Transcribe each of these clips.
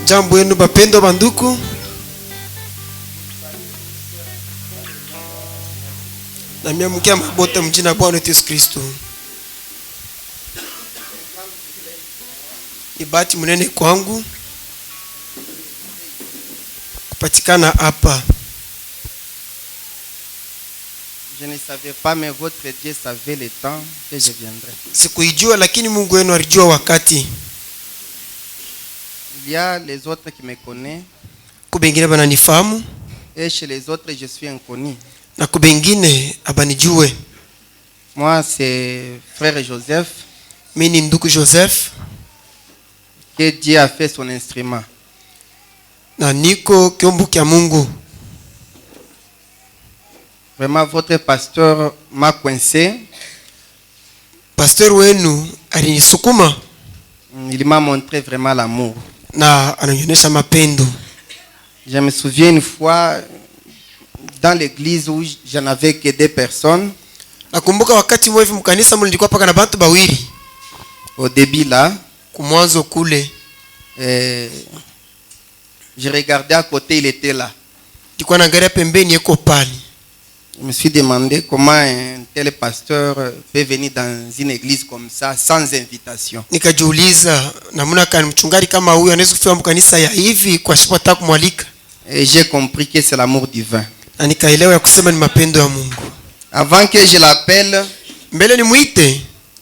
Jambo yenu bapendo banduku. Na miamukia mabote mjina Bwana Yesu Kristo. Ibati munene kwangu kupatikana hapa. Je ne savais pas, mais votre Dieu savait le temps que je viendrai. Sikuijua lakini Mungu wenu alijua wakati. Il y a les autres qui me connaissent. Kubengine bananifahamu. Et chez les autres, je suis inconnu. Na kubengine abanijue. Moi, c'est frère Joseph. Mimi ni ndugu Joseph. Que Dieu a fait son instrument. Na niko kiombo kya Mungu. Vraiment, votre pasteur m'a coincé. Pasteur wenu alinisukuma. Il m'a montré vraiment l'amour. Na ananionyesha mapendo. Je me souviens une fois dans l'église où je n'avais que 2 personnes. Nakumbuka wakati mmoja mkanisa mlikuwa paka na bantu bawili. Au début là, kumwanzo kule, je regardais à côté, il était là. Nilikuwa naangalia pembeni yuko pale. Je me suis demandé comment un tel pasteur peut venir dans une église comme ça sans invitation. Nikajiuliza namna kani mchungaji kama huyu anaweza kufika mkanisa ya hivi kwa sababu hata kumwalika. Et j'ai compris que c'est l'amour divin. Na nikaelewa ya kusema ni mapendo ya Mungu. Avant que je l'appelle, mbele nimuite,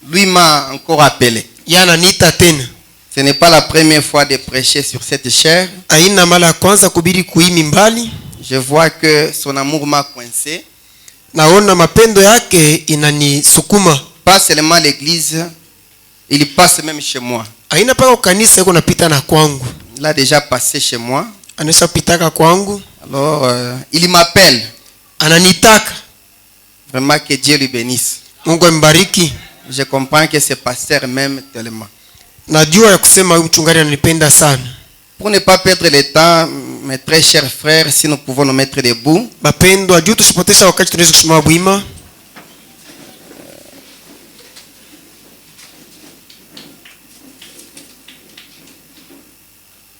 lui m'a encore appelé. Yana niita tena. Ce n'est pas la première fois de prêcher sur cette chair. Aina mara ya kwanza kubiri kuimi mbali. Je vois que son amour m'a coincé. Naona mapendo yake inanisukuma. Pas seulement l'église, il passe même chez moi. Aina paka kanisa yuko napita na kwangu. Il a déjà passé chez moi. Anaweza pitaka kwangu. Alors, il m'appelle. Ananitaka. Vraiment que Dieu lui bénisse. Mungu ambariki. Je comprends que ce pasteur m'aime tellement. Najua ya kusema huyu mchungaji ananipenda sana. Pour ne pas perdre le temps, mes très chers frères, si nous pouvons nous mettre debout. Bapendwa, juu tusipotesha wakati tunaweza kusimama bwima.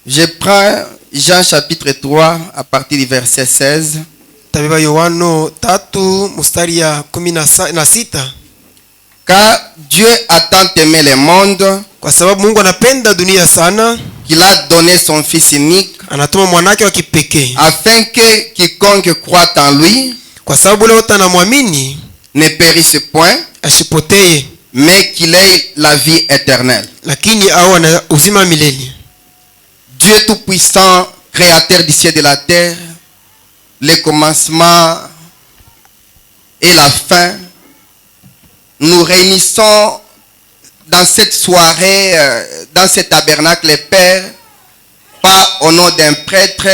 Je prends Jean chapitre 3 à partir du verset 16. Tabeba Yohano 3 mstari ya 16. Car Dieu a tant aimé le monde, kwa sababu Mungu anapenda dunia sana, qu'il a donné son fils unique, anatuma mwanake wa kipekee, afin que quiconque croit en lui, kwa sababu leo anamwamini, ne périsse point, asipotee, mais qu'il ait la vie éternelle. lakini awe na uzima milele. Dieu tout-puissant, créateur du ciel et de la terre, le commencement et la fin, nous réunissons dans cette soirée, dans ce tabernacle, Père, pas au nom d'un prêtre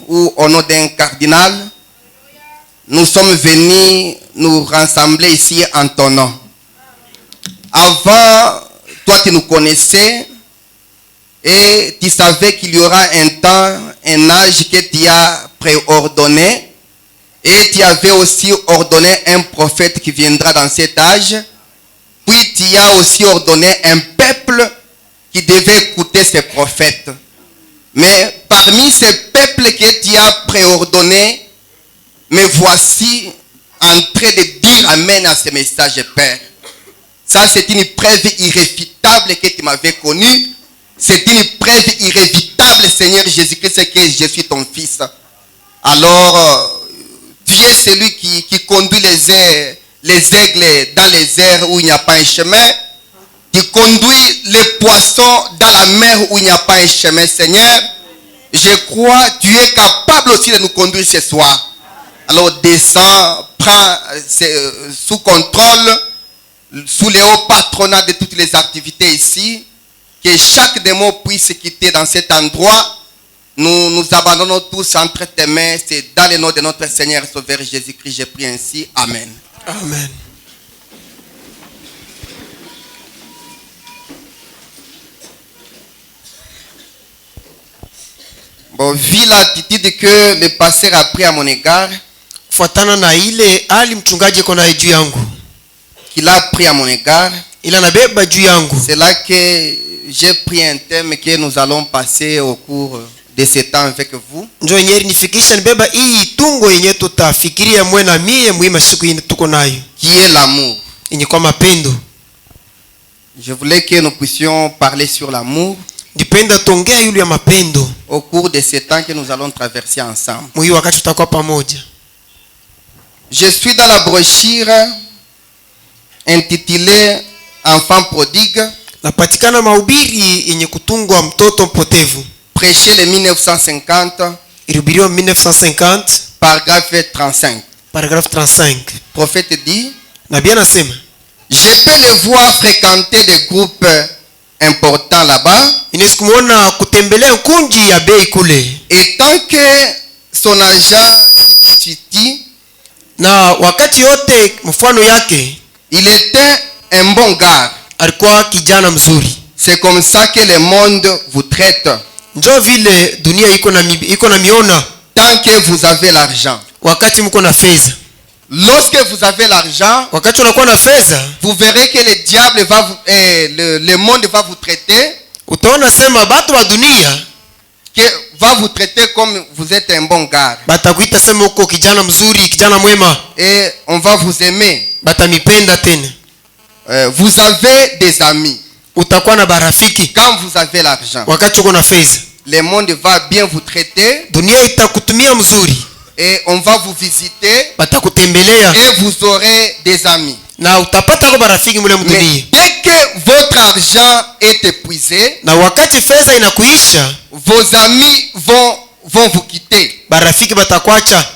ou au nom d'un cardinal. Nous sommes venus nous rassembler ici en ton nom. Avant, toi tu nous connaissais et tu savais qu'il y aura un temps, un âge que tu as préordonné. Et tu avais aussi ordonné un prophète qui viendra dans cet âge. Puis tu as aussi ordonné un peuple qui devait écouter ces prophètes. Mais parmi ces peuples que tu as préordonnés, me voici en train de dire amen à ce message, Père. Ça, c'est une preuve irréfutable que tu m'avais connu. C'est une preuve irréfutable, Seigneur Jésus-Christ, que je suis ton fils. Alors, tu es celui qui conduit les aigles dans les airs où il n'y a pas un chemin. Tu conduis les poissons dans la mer où il n'y a pas un chemin, Seigneur. Je crois que tu es capable aussi de nous conduire ce soir. Alors descends, prends sous contrôle, sous le haut patronat de toutes les activités ici. Que chaque démon puisse quitter dans cet endroit. Nous nous abandonnons tous entre tes mains. C'est dans le nom de notre Seigneur et Sauveur Jésus-Christ, je prie ainsi. Amen. Amen. Bon, vu l'attitude que le pasteur a pris à mon égard, Kufuatana na ile ali mchungaji yuko na juu yangu, qu'il a pris à mon égard, ila nabeba juu yangu, c'est là que j'ai pris un thème que nous allons passer au cours de ce temps avec vous. Njo yenye nifikisha nibeba hii tungo yenye tutafikiria mwe na mie muhimu siku hii tuko nayo. Qui est l'amour. Yenye kwa mapendo. Je voulais que nous puissions parler sur l'amour. Dipenda tongea yule ya mapendo. Au cours de ce temps que nous allons traverser ensemble. Mwi wakati tutakuwa pamoja. Je suis dans la brochure intitulée Enfant prodigue. Napatikana mahubiri yenye kutungwa mtoto mpotevu. Prêché le 1950. Ilihubiriwa 1950. Paragraphe 35. Paragraphe 35. Prophète dit. Nabii anasema. Je peux le voir fréquenter des groupes importants là-bas. Inesikumwona kutembelea kunji ya bei kule. Et tant que son agent substitue, na wakati yote mfano yake, il était un bon gars. Alikuwa kijana mzuri. C'est comme ça que le monde vous traite. Njo vile dunia iko na miona. Tant que vous avez l'argent. Wakati mko na fedha. Lorsque vous avez l'argent, wakati unakuwa na fedha, vous verrez que le diable va vous, le monde va vous traiter. Utaona sema batu wa dunia que va vous traiter comme vous êtes un bon gars. Batakuita sema uko kijana mzuri, kijana mwema. Et on va vous aimer. Batamipenda tena. Vous avez des amis. Utakuwa na barafiki quand vous avez l'argent. Wakati uko na fedha, le monde va bien vous traiter. Dunia itakutumia mzuri. Et on va vous visiter. Batakutembelea. Et vous aurez des amis. Na utapata kwa barafiki mule mdunia. Dès que votre argent est épuisé, na wakati fedha inakuisha, vos amis vont vous quitter. Barafiki batakwacha.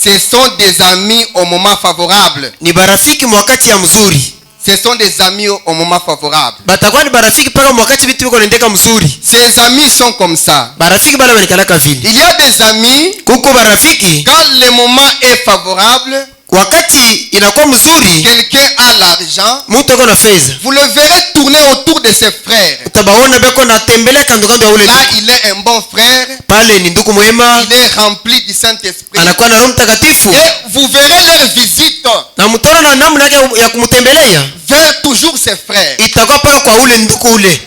Ce sont des amis au moment favorable. Ni barafiki wakati ya mzuri. Ce sont des amis au moment favorable. Batakuwa ni barafiki paka wakati vitu viko naendeka mzuri. Ces amis sont comme ça. Barafiki bana banikalaka vile. Il y a des amis, kuko barafiki, quand le moment est favorable, wakati inakuwa mzuri, quelqu'un a l'argent, mtu ako na fedha, vous le verrez tourner autour de ses frères. Utabaona beko na tembelea kando kando ya ule. Là il est un bon frère. Pale ni ndugu mwema. Il est rempli du Saint-Esprit. Anakuwa na Roho Mtakatifu. Et vous verrez leur visite. Na mtaona na namna ya kumtembelea vers toujours ses frères. Itakuwa paka kwa ule ndugu ule.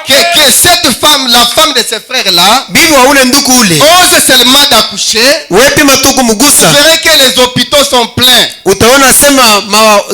Que cette femme, la femme de ses frères là, bibi wa ule ndugu ule, ose seulement d'accoucher. Wepi matuku mugusa. Vous verrez que les hôpitaux sont pleins. Utaona sema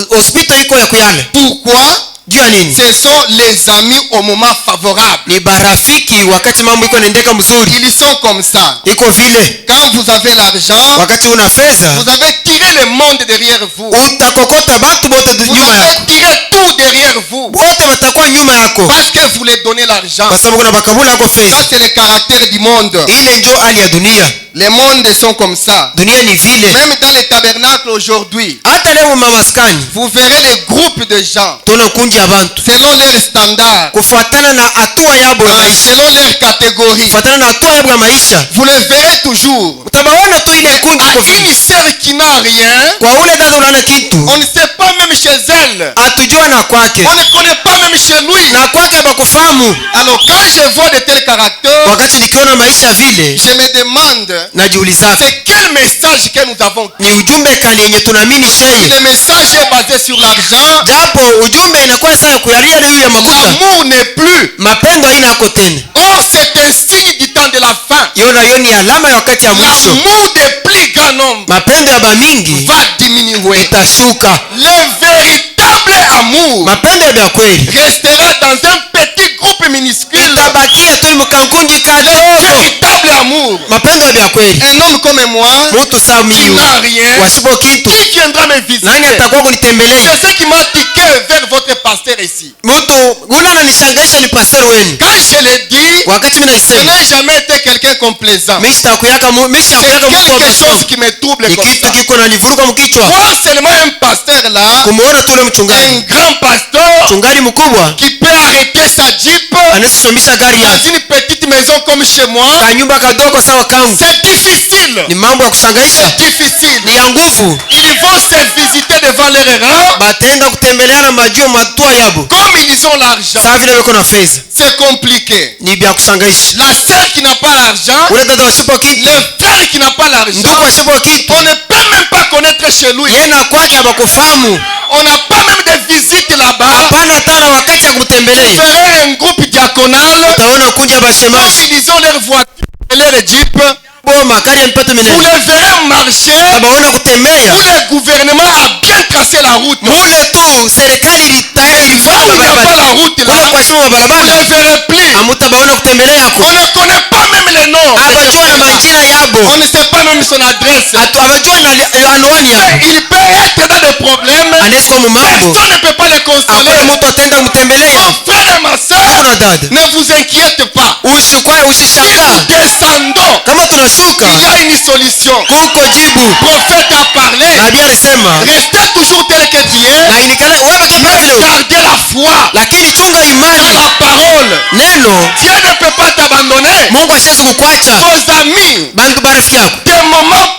hospitali iko ya kuyale. Pourquoi? Ce sont les amis au moment favorable. Ni barafiki wakati mambo iko naendeka mzuri. Ils sont comme ça. Iko vile. Quand vous avez l'argent, wakati una fedha, vous avez tiré le monde derrière vous. Utakokota batu bote nyuma yako. Vous avez tiré tout derrière vous. Bote batakuwa nyuma yako. Parce que vous les donnez l'argent. Kwa sababu kuna bakabula yako fedha. Ça c'est le caractère du monde. Ile ndio hali ya dunia. Les mondes sont comme ça. Dunia ni vile. Même dans les tabernacles aujourd'hui, hata leo mamaskani, vous verrez les groupes de gens. Tuna kunji ya bantu. Selon leurs standards. Kufuatana na hatua yabo ya maisha. Selon leurs catégories. Kufuatana na hatua yabo ya maisha. Vous les verrez toujours. Utabaona tu ile kunji kwa vile. Une sœur qui n'a rien. Kwa ule dada unana kitu. On ne sait pas même chez elle. Atujua na kwake. On ne connaît pas même chez lui. Na kwake bakufahamu. Alors quand je vois de tels caractères, wakati nikiona maisha vile, je me demande, najiuliza, c'est quel message que nous avons? Ni ujumbe kani yenye tunaamini sheye? Le message est basé sur l'argent. Japo ujumbe inakuwa sasa kuyalia leo ya makuta. L'amour n'est plus. Mapendo haina yako tena. Or c'est un signe du temps de la fin. Yoni alama ya wakati ya mwisho. L'amour des plus grands nombres. Mapendo ya bamingi va diminuer. Itashuka. Le véritable amour. Mapendo ya kweli restera dans un petit groupe minuscule. Itabakia tu mkankunji kadogo. Le véritable amour. Mapendo ya kweli. Un homme comme moi, mtu sawa mimi, qui n'a rien, wasipo kitu, qui viendra me visiter? Nani atakuwa kunitembelea? C'est ce qui m'a tiqué vers votre pasteur ici. Mtu ule ananishangaisha ni pastor wenu. Quand je l'ai dit, wakati mimi naisema, je n'ai jamais été quelqu'un complaisant. C'est quelque chose qui me trouble comme ça. Kiko na nivuruga mkichwa. Voir seulement un pasteur là, kumuona tu ule mchungaji, un grand pasteur, mchungaji mkubwa, qui peut arrêter sa jeep anasimamisha gari yake dans une petite maison comme chez moi. Kanyumba kadogo sawa kangu. C'est difficile. Ni mambo ya kushangaisha. C'est difficile. Ni ya nguvu. Ils vont se visiter devant leur rang. Batenda kutembeleana majuu matua yabo. Comme ils ont l'argent. Sawa vile wako na fedha. C'est compliqué. Ni bia kushangaisha. La sœur qui n'a pas l'argent. Ule dada wasipo kitu. Le frère qui n'a pas l'argent. Ndugu wasipo kitu. On ne peut même pas connaître chez lui. Yeye na kwake habakufahamu. On n'a pas même de visite là-bas. Hapana tala wakati kumtembelea. verrez un groupe diaconal. Utaona kundi ya bashemaji. Ils ont leur voiture et leur jeep. Boma kari ya mpeto Vous minene. les verrez marcher. Tabaona kutembea. Où le gouvernement a bien tracé la route. Mule tu serikali Là où il n'y a pas la route là, kule kwa shimo vous barabara. ne les verrez plus. Amutabaona kutembelea yako. On ne connaît pas même les noms. Abajua na manjina yabo. On ne sait pas même son adresse. Abajua na anwani yako. Il peut être dans des problèmes. Anaweza kuwa mumambo. Personne ne peut pas les consoler. Hakuna mtu ataenda kumtembelea. Mon frère et ma soeur, Hakuna dada. ne vous inquiétez pas. Usishangaa. Descendons. Kama tunashuka Il y a une solution. kuko jibu. Le prophète a parlé. Nabii alisema Restez toujours tel que tu es. na inikale wewe tu pale leo. Gardez la foi. Lakini chunga Dans imani. la parole. Neno Dieu ne peut pas t'abandonner. Mungu ashezi kukuacha. Vos amis, Bantu barafiki yako. des moments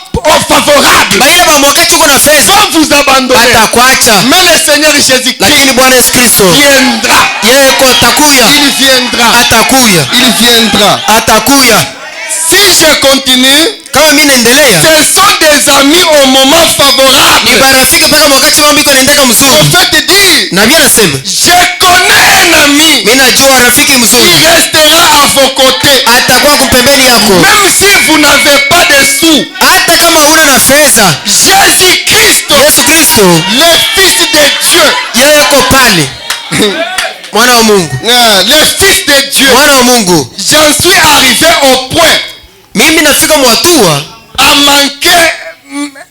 favorables, Baile ba mwakati uko na fedha. vont vous abandonner. Atakuacha. Mais le Seigneur Jésus-Christ Lakini Bwana Yesu Kristo viendra. yeye ko atakuya. Il viendra. Atakuya. Il viendra. Atakuya. Si je continue, Kama mimi naendelea. ce sont des amis au moment favorable. Ni barafiki mpaka wakati mambo iko naendeka mzuri. Le prophète dit, Nabii anasema je connais un ami mimi najua rafiki qui mzuri. restera à vos côtés. Atakuwa kumpembeni yako. Même si vous n'avez pas de sous, Hata kama huna na fedha. Jésus-Christ, Yesu Kristo le Fils de Dieu, yeye yuko pale. Mwana wa Mungu. le Fils de Dieu, Mwana wa Mungu. j'en suis arrivé au point Mimi nafika mwatua à manquer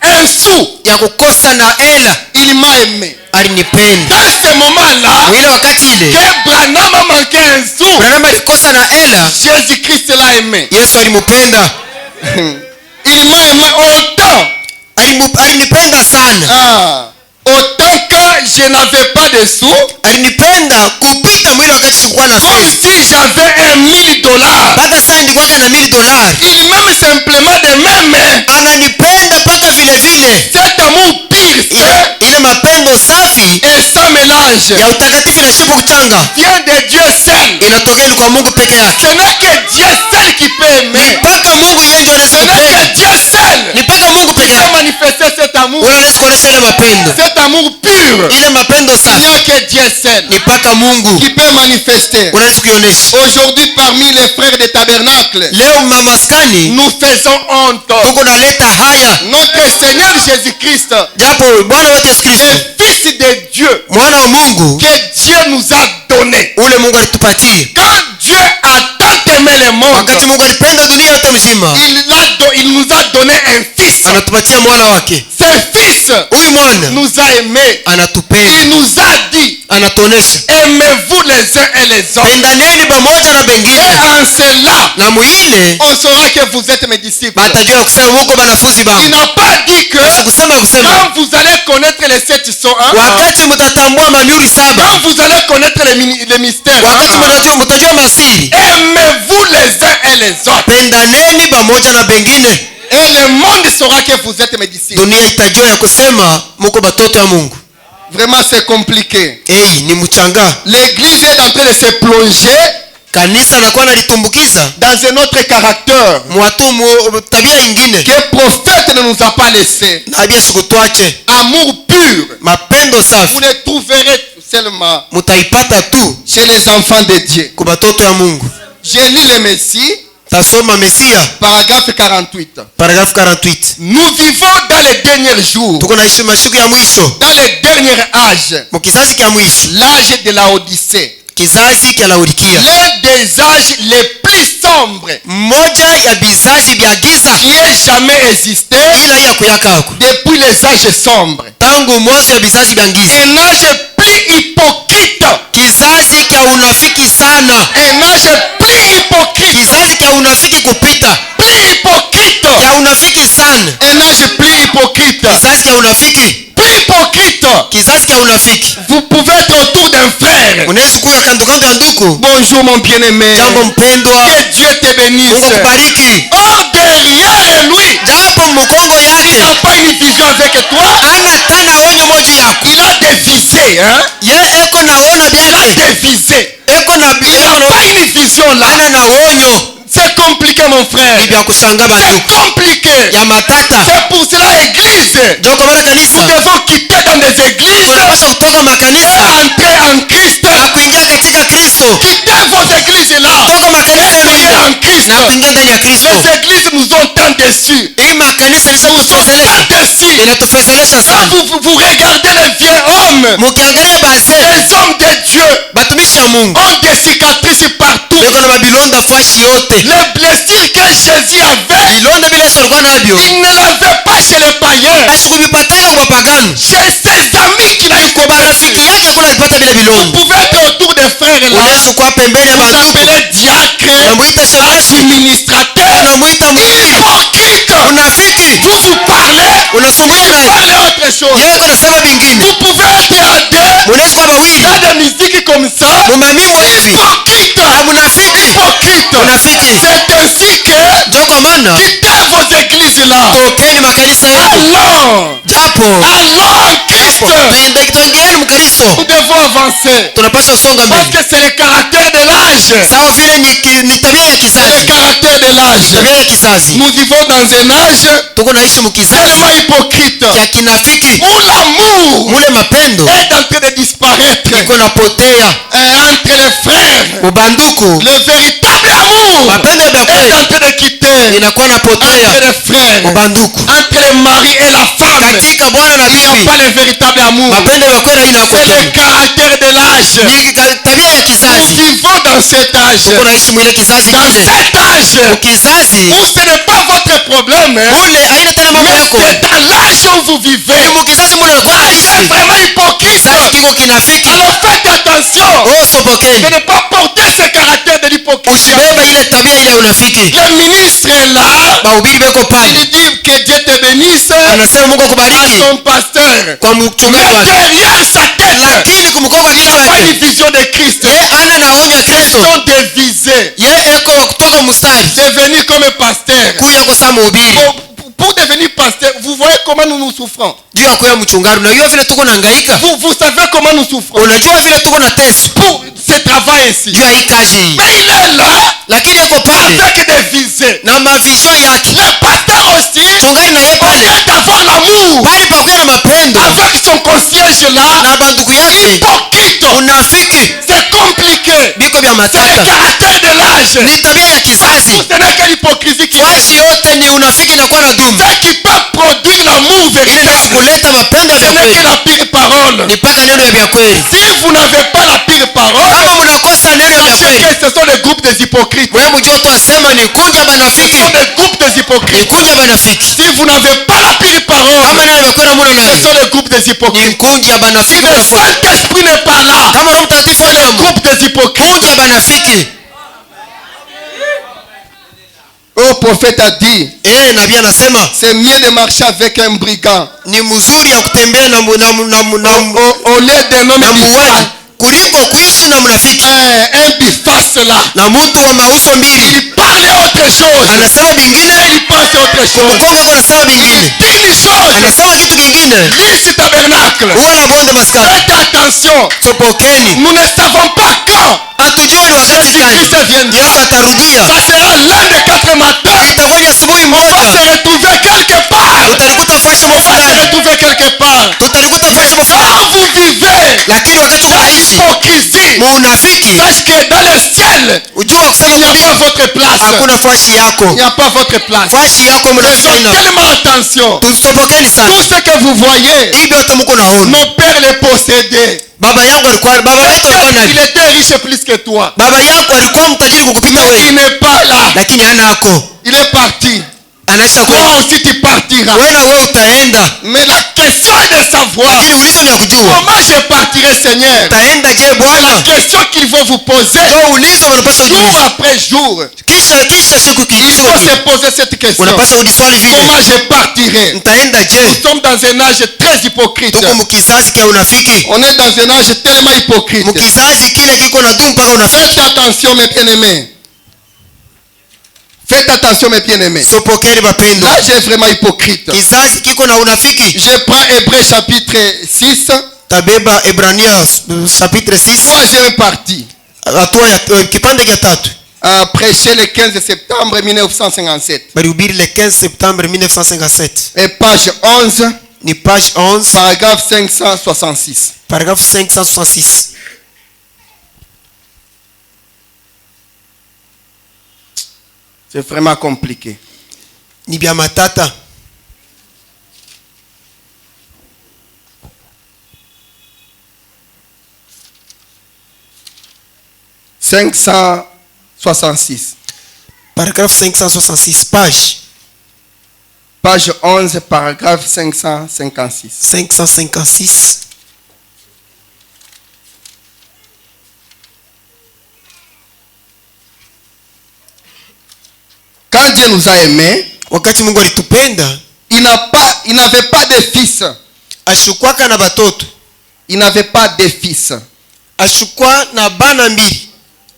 un sou. ya kukosa na hela. Il m'a aimé. Alinipenda. Dans ce moment-là, Mwile wakati ile que Branham a manqué un sou, Branham alikosa na hela, Jésus-Christ l'a aimé. Yesu alimupenda. Il m'a aimé autant. Alinipenda sana. Autant que je n'avais pas de sous, Alinipenda kupita mwile wakati sikuwa na comme fedha. si j'avais $1000. Mpaka sasa nilikuwa na $1000. Il m'aime simplement de m'aimer. Ananipenda mpaka vile vile. Cet amour pur, Ile mapendo safi et sans mélange, ya utakatifu na shibu kuchanga vient de Dieu seul. inatokea ni kwa Mungu peke yake. Ce n'est que Dieu seul qui peut aimer. Mpaka Mungu yeye ndiye anaweza Ce n'est kupenda. que Dieu seul Ni mpaka Mungu qui peke peut yake. manifester cet amour. Wewe unaweza kuonesha ile mapendo. Cet amour pur. Ile mapendo Il n'y safi a que Dieu seul ni mpaka Mungu qui peut manifester. unaweza kuionesha. Aujourd'hui, parmi les frères des tabernacles, Leo mamaskani nous faisons honte. tuko naleta haya. Notre Seigneur Jésus-Christ, Japo Bwana wetu Yesu Kristo le Fils de Dieu, mwana wa Mungu que Dieu nous a donné. ule Mungu alitupatia. Quand Dieu a tant aimé le monde, Wakati Mungu alipenda dunia yote mzima, il nous a donné un fils. anatupatia mwana wake. Ce fils Huyu mwana nous a aimés. anatupenda, Il nous a dit, anatuonesha aimez-vous les uns et les autres. pendaneni pamoja na Et bengine, en cela, na muile on saura que vous êtes mes disciples. batajua kusema muko banafunzi Il bangu. n'a pas dit que Kusema quand vous allez connaître les 701, wakati mutatambua manyuri saba, quand vous allez connaître les mystères, wakati mutajua masiri, aimez-vous les uns et les autres. pendaneni pamoja na bengine. Et le monde saura que vous êtes mes disciples. Dunia itajua ya kusema muko batoto ya Mungu. Vraiment, c'est compliqué. Ni mchanga. L'église est en train de se plonger Kanisa nakuwa nalitumbukiza dans un autre caractère tabia ingine que le prophète ne nous a pas laissé. nabii asikutwache. Amour pur. Mapendo safi Vous ne trouverez seulement mutaipata tu chez les enfants de Dieu. kwa batoto ya Mungu. Je lis le Messie, Tasoma Mesia paragraphe 48. paragraphe 48. Nous vivons dans les derniers jours, Tuko naishi masiku ya mwisho, dans le dernier âge, mu kizazi kya mwisho, l'âge de la Odyssée. kizazi kya Laodikia, L'un des âges les plus sombres mmoja ya bizazi vya giza qui ait jamais existé ila ya kuyakako depuis les âges sombres. tangu mwanzo ya bizazi vya giza, Un âge plus hypocrite. kizazi kya unafiki sana, Un âge plus hypocrite. kizazi kya unafiki kupita, Plus hypocrite. kya unafiki sana, Un âge plus hypocrite. kizazi kya unafiki, Plus hypocrite. kizazi kya unafiki. Vous pouvez être autour d'un frère. Unaweza kuwa kando kando ya ndugu. Bonjour mon bien-aimé. Jambo mpendwa, Que Dieu te bénisse. Mungu akubariki. Or derrière lui, Japo mkongo il yake n'a pas une vision avec toi. ana tana onyo moja yako, Il a des visées. Hein? ye eko naona Il a byake, des visées. eko na Il n'a pas une vision là. ana na onyo. C'est compliqué mon frère. Ni vya kushanga C'est banduku compliqué. ya matata. C'est pour cela église. Joko mara kanisa Nous devons quitter dans des églises tunapaswa kutoka et makanisa entrer en Christ. na kuingia katika Christ. na kuingia ndani ya Kristo. Les églises nous ont tant déçus. Hii makanisa Nous ont ilishatufezelesha, tant déçus. inatufezelesha Quand sana. vous regardez les vieux hommes, Mukiangalia bazee les hommes de Dieu batumishi ya Mungu ont des cicatrices partout. biko na mabilonda fashi yote, Les blessures que Jésus avait, bilonda bila Yesu alikuwa nabyo il ne l'avait pas chez les païens. ashikuvipataka kwa bapagano, Chez ses amis qu'il a kwa barafiki écoutés. yake kuna vipata bila Vous bilonda. pouvez être autour des frères là. Unaweza kuwa pembeni ya Vous bandugu, appelez diacre, unamuita shemasi, administrateur, unamuita mwingine hypocrite. unafiki, Vous parlez, unasumbulia naye parlez autre chose. yeye kunasema vingine. Vous pouvez être à deux Munaweza kuwa bawili dans des musiques comme ça. mumamimbo hivi Hypocrite. na munafiki, Hypocrite. unafiki. C'est ainsi que Ndio kwa maana quittez vos églises là. tokeni makanisa yenu, Allons. japo Allons en Christ. tuingieni mkristo, Nous devons avancer. tunapaswa songa Parce mbele. que c'est le caractère de l'âge. Sawa vile ni tabia ya C'est le kizazi, caractère de l'âge. tabia ya kizazi. Nous vivons dans un âge Tuko naishi mkizazi tellement hypocrite ya kinafiki, où l'amour mule mapendo est en train de disparaître iko napotea entre les frères. ubanduku, Le véritable amour mapendo ya est kweli en train de quitter inakuwa entre napotea les frères, ubanduku. entre le mari et la femme. Katika bwana na Il n'y a bibi pas le véritable amour. mapendo ya kweli haina C'est le kweli, caractère de l'âge. ni tabia ya Nous kizazi. vivons dans cet âge. Tuko naishi mwile kizazi Dans kile, cet âge ukizazi où ce n'est pas votre problème, hein, ule haina tena mambo mais yako, c'est dans l'âge où vous vivez. ni mukizazi mule unakuwa C'est naishi. vraiment hypocrite. Kizazi kiko kinafiki, Alors faites attention oh de sopokeni, ne pas porter ce caractère de l'hypocrisie. usibebe ile tabia ile ya unafiki. Le ministre est là. Mahubiri beko pale, Il dit que Dieu te bénisse anasema Mungu à akubariki son pasteur. kwa mchungaji Mais wake, derrière sa tête, lakini kumkonga il kichwa n'a pas une yake vision de Christ. ye ana na onyo ya Ils Kristo, sont dévisés. ye eko wa kutoka mstari Devenir comme pasteur. kuya kwa saa mhubiri Pour devenir pasteur, vous voyez comment nous nous souffrons. juu ya kuya mchungaji. Unajua vile tuko nahangaika, Vous savez comment nous souffrons. unajua vile tuko na teso Pour ce travail ici. juu ya hii kazi hii, Mais il est là lakini yako pale avec des visées. na mavision yake. Le pasteur aussi, Mchungaji na ye au pale lieu d'avoir l'amour pale pakuya na mapendo avec son concierge là, na bandugu yake, hypocrite. unafiki C'est compliqué. biko vya C'est le matata, caractère de l'âge. ni tabia ya kizazi. Ce n'est que l'hypocrisie qui Fashi yote ni unafiki na kuwa na dumu, ce qui peut produire l'amour ile véritable. inaweza kuleta mapendo ya Ce vya n'est que kweli, la pire parole. ni paka neno ya vya kweli. Si vous n'avez pas la pire parole, Kama mnakosa neno ya vya sachez kweli, que ce sont les groupes des hypocrites. wewe mjua tu asema ni kundi ya Ce banafiki, sont des groupes des ni hypocrites. kundi ya banafiki. Si vous n'avez pas la pire parole, Kama neno ya vya kweli hamuna ce nayo, sont les groupes des ni hypocrites. kundi ya Si banafiki. le Mnafuata Saint-Esprit n'est pas là, kama Roho Mtakatifu c'est les hajamo, groupes des kundi hypocrites. ya banafiki. Oh, prophète a dit, Nabii anasema c'est mieux de marcher avec un brigand ni mzuri ya kutembea na au lieu d'un homme muuaji bizarre, kuliko kuishi na mnafiki un biface là. na mtu wa mauso mbili, Il parle autre chose. anasema bingine, Il pense autre chose. mkongo iko anasema bingine, Dit une chose. anasema kitu kingine. Lise tabernacle. Huwa na bonde maskani, Faites attention. topokeni, Nous ne savons pas quand hatujui ni wakati gani Jésus viendra. Yesu atarudia. Ça sera l'un des 4 matins. Itakuwa ni asubuhi On va moja, se retrouver quelque part. tutalikuta fashi On va se mfulani, retrouver quelque part. tutalikuta fashi mfulani. Quand vous vivez Lakini wakati unaishi l'hypocrisie, muunafiki, sache que dans le ciel, ujua kusema il n'y a mbinguni pas votre place. hakuna fashi yako, Il n'y a pas votre place. fashi yako Faisons mnafiki. tellement attention. Tusopokeni sana Tout ce que vous voyez, hivyo, hata mko naona nos pères les possédaient. baba yangu alikuwa, baba yetu alikuwa Peut-être qu'il nani? était riche plus que toi. Baba yako alikuwa mtajiri kukupita Mais wewe, il n'est pas là. lakini hana ako, Il est parti. anaisha Toi kwenda. aussi tu partiras. Wewe na wewe utaenda, Mais la question est de savoir lakini ulizo ni ya kujua comment je partirai, Seigneur. utaenda je La Bwana. question qu'ils vont vous poser Ndio ulizo wanapaswa jour kujiuliza, après jour. kisha siku Il kijizo, faut se poser cette question. unapaswa kujiswali vile, Comment je partirai? nitaenda Nous je? sommes dans un âge très hypocrite. Tuko mkizazi kia unafiki, On est dans un âge tellement hypocrite. mkizazi kile kiko na dumu mpaka unafiki. Faites attention mes bien-aimés. Faites attention mes bien-aimés. Sopokeni bapendo, L'âge est vraiment hypocrite. kizazi kiko na unafiki. Je prends Hébreux chapitre 6, Tabeba Ebrania chapitre 6 troisième partie. hatua ya kipande cha tatu, Prêché le 15 septembre 1957. balihubiri le 15 septembre 1957, Et page 11, ni page 11 paragraphe 566. paragraphe 566. C'est vraiment compliqué. Ni bya matata. « 566. Paragraphe 566, page. Page 11, paragraphe 556. 556. Quand Dieu nous a aimés, Wakati Mungu alitupenda, il n'avait pas de fils. ashukwaka na batoto. Il n'avait pas de fils. Ashukwa na bana mbili.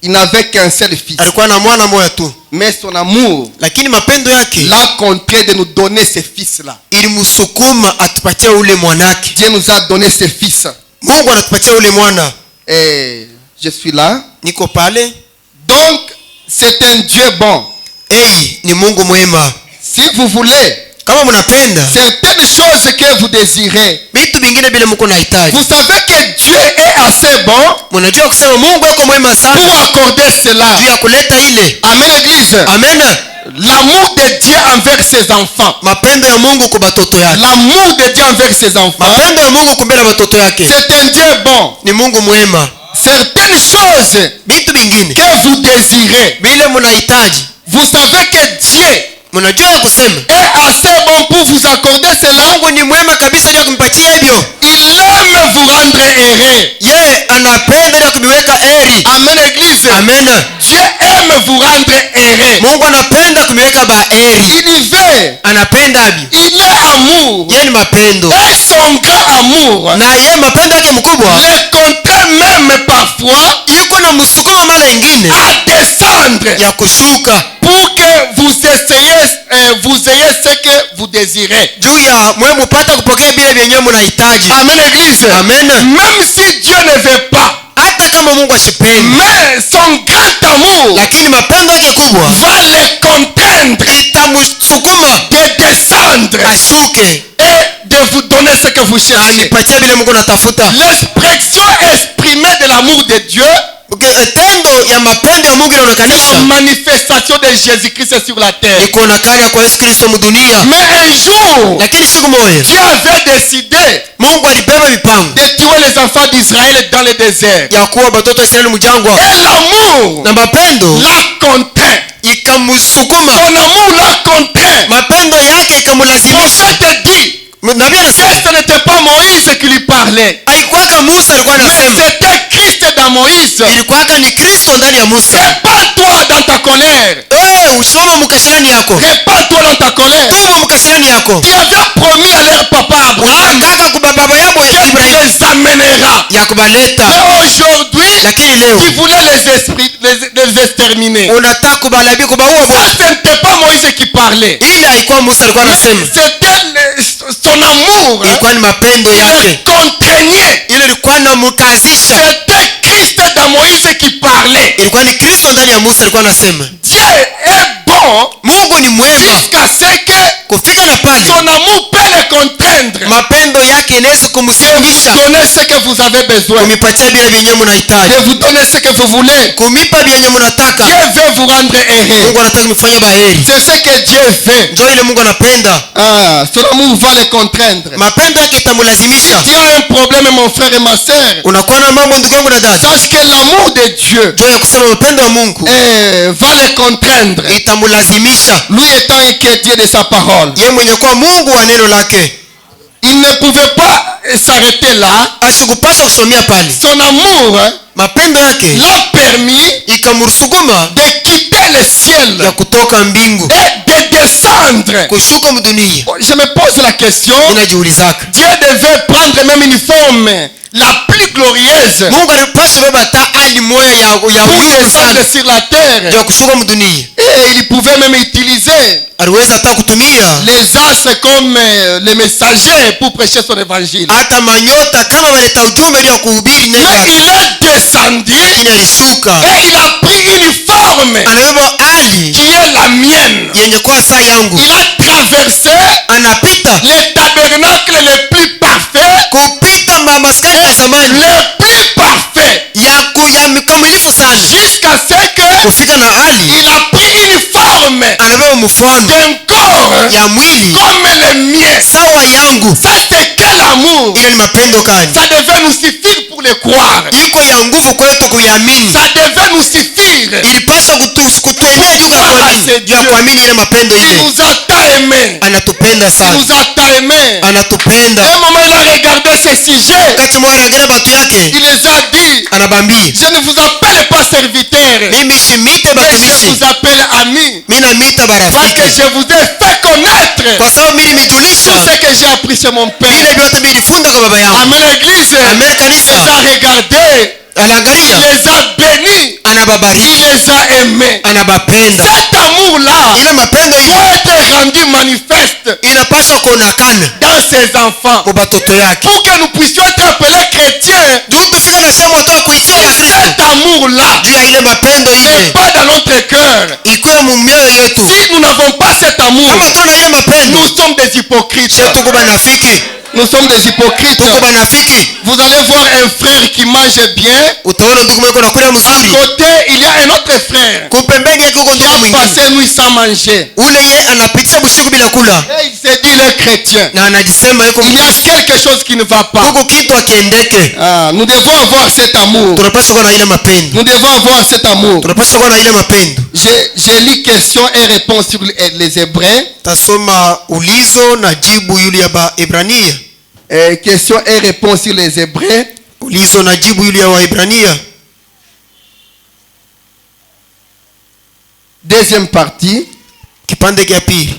Il n'avait qu'un seul fils. Alikuwa na mwana moja tu. Mais son amour Lakini mapendo yake l'a contraint de nous donner ce fils-là. ilimsukuma atupatie ule mwanake. Dieu nous a donné ce fils. Mungu anatupatia ule mwana. Et je suis là. Niko pale. Donc, c'est un Dieu bon. Hey, ni Mungu mwema. Si vous voulez, Kama mnapenda certaines choses que vous désirez, vitu vingine vile mko nahitaji. vous savez que Dieu est assez bon Mnajua kusema Mungu yuko mwema pour sana accorder cela. juu ya kuleta ile. Amen, Église. Amen. L'amour de Dieu envers ses enfants. Mapendo ya Mungu kwa batoto yake. L'amour de Dieu envers ses enfants. Mapendo ya Mungu kumbele batoto yake. C'est un Dieu bon. Ni Mungu mwema. Certaines choses Vitu vingine que vous désirez, vile mnahitaji. vous savez que Dieu Mnajua ya kusema est assez bon pour vous accorder cela. Mungu ni mwema kabisa juu ya kumpatia hivyo. Il aime vous rendre heureux. Ye anapenda juu ya kumiweka heri. Amen, Église. Amen. Dieu aime vous rendre heureux. Mungu anapenda kumiweka baheri. Il y veut. Anapenda hivyo. Il est amour. Ye ni mapendo. Et son grand amour Na ye mapendo yake mkubwa le contraint même parfois iko na msukuma mara ingine à descendre ya kushuka pour que vous ayez ce que vous désirez. juu ya mwe mupata kupokea vile vyenyewe mnahitaji. Amen, Église. Amen. Même si Dieu ne veut pas, Hata kama Mungu ashipendi, mais son grand amour lakini mapendo yake kubwa va le contraindre itamsukuma de descendre ashuke et de vous donner ce que vous cherchez. anipatie vile Mungu natafuta. L'expression exprimée de l'amour de Dieu, Tendo ya mapendo ya Mungu la inaonekanisha manifestation de Jésus-Christ sur la terre. ni kuonekana kwa Yesu Kristo mdunia. Mais un jour, Lakini siku moja Dieu avait décidé Mungu alibeba mipango de tuer les enfants d'Israël dans le désert. ya kuwa batoto wa Israeli mjangwa, Et l'amour na mapendo l'a contraint. ikamsukuma. Son amour l'a contraint. Mapendo yake ikamlazimisha. Prophète dit Nabii que anasema ce n'était pas Moïse qui lui parlait, haikuwaka Musa alikuwa mais anasema, c'était Christ dans Moïse. ilikuwaka ni Kristo ndani ya Musa. Répands-toi dans ta colère. Ushoma mukasirani yako, Répands-toi dans ta colère. tubu mukasirani yako. Tu avais promis à leur papa Abraham Kaka kubaba yabo que tu Ibrahim les amèneras. ya kubaleta, Mais aujourd'hui, lakini leo tu voulais les exterminer. unataka kubalabi kubaua Ça, wote. ce n'était pas Moïse qui parlait. Ile haikuwa Musa alikuwa anasema, C'était son amour ilikuwa ni mapendo qui yake. le contraignait. Ile ilikuwa namukazisha, C'était Christ dans Moïse qui parlait. ilikuwa ni Kristo ndani ya Musa alikuwa anasema. Dieu est bon Mungu ni mwema jusqu'à ce que kufika na pale son amour peut le contraindre. mapendo yake inaweza kumsimisha Donnez ce que vous avez besoin. kumipatia vile vyenye De mnahitaji, vous donner ce que vous voulez. kumipa vyenye mnataka. Dieu veut vous rendre heureux. Mungu anataka kumfanya baheri, C'est ce que Dieu veut. ndio ile Mungu anapenda. Son amour va le contraindre. Mapendo yake itamlazimisha. Tu as un problème, mon frère et ma soeur. Unakuwa na mambo ndugu yangu na dada, Sache que l'amour de Dieu ndio ya kusema mapendo ya Mungu va le contraindre. itamlazimisha. Lui étant un Dieu de sa parole. Yeye mwenye kuwa Mungu wa neno lake Il ne pouvait pas s'arrêter là. asikupasha kusomea pale. Son amour Mapendo yake l'a permis ikamsukuma de quitter le ciel ya kutoka mbingu et de descendre. kushuka mdunia. Je me pose la question. Inajiulizaka, Dieu devait prendre même une forme la plus glorieuse Mungu alipasha beba hata hali moya ya pour wivu sana descendre sur la terre. ya kushuka mdunia. Et il pouvait même utiliser Aliweza hata kutumia les astres comme les messagers pour prêcher son évangile. hata manyota kama waleta ujumbe ili ya kuhubiri neno Mais lake. il est descendu Lakini alishuka et il a pris une forme anabeba hali qui est la mienne. yenye kuwa saa yangu, Il a traversé anapita les tabernacles les plus parfaits, kupita maskani ya zamani les plus parfaits, ya mikamilifu sana jusqu'à ce que kufika na hali il a pris une forme forme anabeba mfano d'un corps ya mwili comme le mien. sawa yangu. Ça c'est quel amour? Ile ni mapendo gani? Ça devait nous suffire pour le croire. Iko ya nguvu kwetu kuiamini. Ça devait nous suffire. Ilipaswa kutuenea juu ya kuamini ile mapendo Il ile. nous a tant aimé. Anatupenda Il sana. nous a tant aimé. Anatupenda. Un moment il a regardé ces sujets. Wakati mwana angalia batu yake, Il les a dit, anabambia, je ne vous appelle pas serviteur, mimi shimite mais je batumishi, vous appelle ami. mimi namita Parce barafiki. que je vous ai fait connaître Kwa sababu mimi tout nimejulisha ce que j'ai appris chez mon père. vile vyote nilijifunza kwa baba yangu. Amen l'église. Amen Il kanisa. les a regardés. Anaangalia, Les a bénis. Il anababariki, les a aimés. anabapenda. Cet amour-là Ile mapendo doit ile être rendu manifeste inapaswa kuonekana dans ses enfants. kwa batoto yake. Pour que nous puissions être appelés chrétiens. Juu tufike na shemu watu wa kuitia wa Kristo. Cet amour-là Juu ya ile mapendo n'est ile pas dans notre cœur. ikuwe mu mioyo yetu. Si nous n'avons pas cet amour, Kama tuna ile mapendo, nous sommes des hypocrites. sio tuko banafiki, Nous sommes des hypocrites. tuko banafiki. Vous allez voir un frère qui mange bien. Utaona ndugu mweko nakula À mzuri, côté, il y a un autre frère kupembeni yake uko qui ndugu a mwingine, passé nuit sans manger. ule ye anapitisha bushiku bila kula Et il s'est dit, il est chrétien. na anajisema yuko Il y a quelque chose qui ne va pas. huko kitu akiendeke. Nous devons avoir cet amour. Tunapaswa kuwa na ile mapendo, Nous devons avoir cet amour. tunapaswa kuwa na ile mapendo. J'ai lu questions et réponses sur les Hébreux. Tasoma ulizo na jibu yule ya Waebrania. Questions et réponses sur les Hébreux. Ulizo na jibu yule ya Waebrania. Deuxième partie. Kipande cha pili.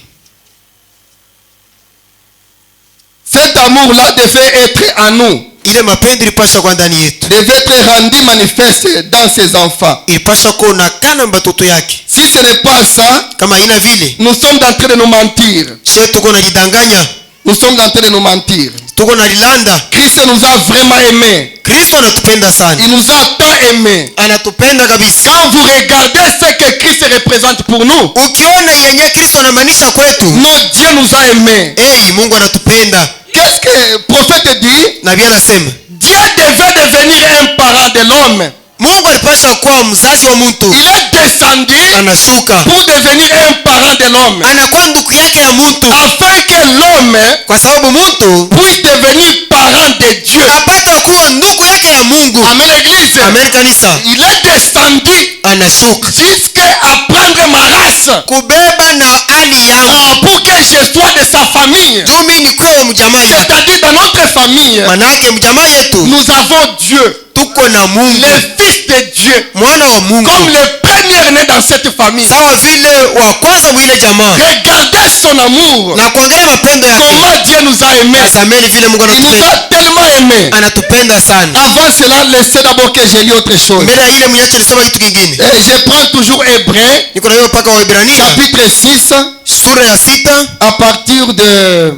Cet amour-là devait être en nous. Ile mapendo ilipaswa kuwa ndani yetu, Devait être rendu manifeste dans ses enfants. ilipaswa kuonekana batoto yake. Si ce n'est pas ça, Kama ina vile, nous sommes en train de nous mentir. sio tuko najidanganya, Nous sommes en train de nous mentir. tuko nalilanda. Christ nous a vraiment aimés. Kristo anatupenda sana, Il nous a tant aimés. anatupenda kabisa. Quand vous regardez ce que Christ représente pour nous, Ukiona yenye Kristo anamaanisha kwetu, notre Dieu nous a aimés. Mungu anatupenda. Qu'est-ce que le prophète dit? Nabii anasema Dieu devait devenir un parent de l'homme. Mungu alipasha kuwa mzazi wa mtu, Il est descendu anashuka pour devenir un parent de l'homme. anakuwa ndugu yake ya mtu, Afin que l'homme kwa sababu mtu puisse devenir parent de Dieu. apata kuwa ndugu yake ya Mungu. Amen l'église. Amen kanisa. Il est descendu Anashuka jusqu'à prendre ma race. kubeba na hali yangu, Pour que je sois de sa famille. juu mimi nikuwe wa mjamaa yake. C'est-à-dire dans notre famille, Manake mjamaa yetu nous avons Dieu, tuko na Mungu, le Fils de Dieu, mwana wa Mungu, comme le premier né dans cette famille. sawa vile wa kwanza mwile jamaa. Regardez son amour. Na kuangalia mapendo yake, Comment Dieu nous a aimés. asameni vile Mungu Il nous anatupenda, a tellement aimés. anatupenda sana. Avant cela, laissez d'abord que je lis autre chose. Mbele ya ile mnyache nisoma kitu kingine. Et je prends toujours Hébreux, Niko na hiyo mpaka Waebrania chapitre 6, sura ya 6, à partir de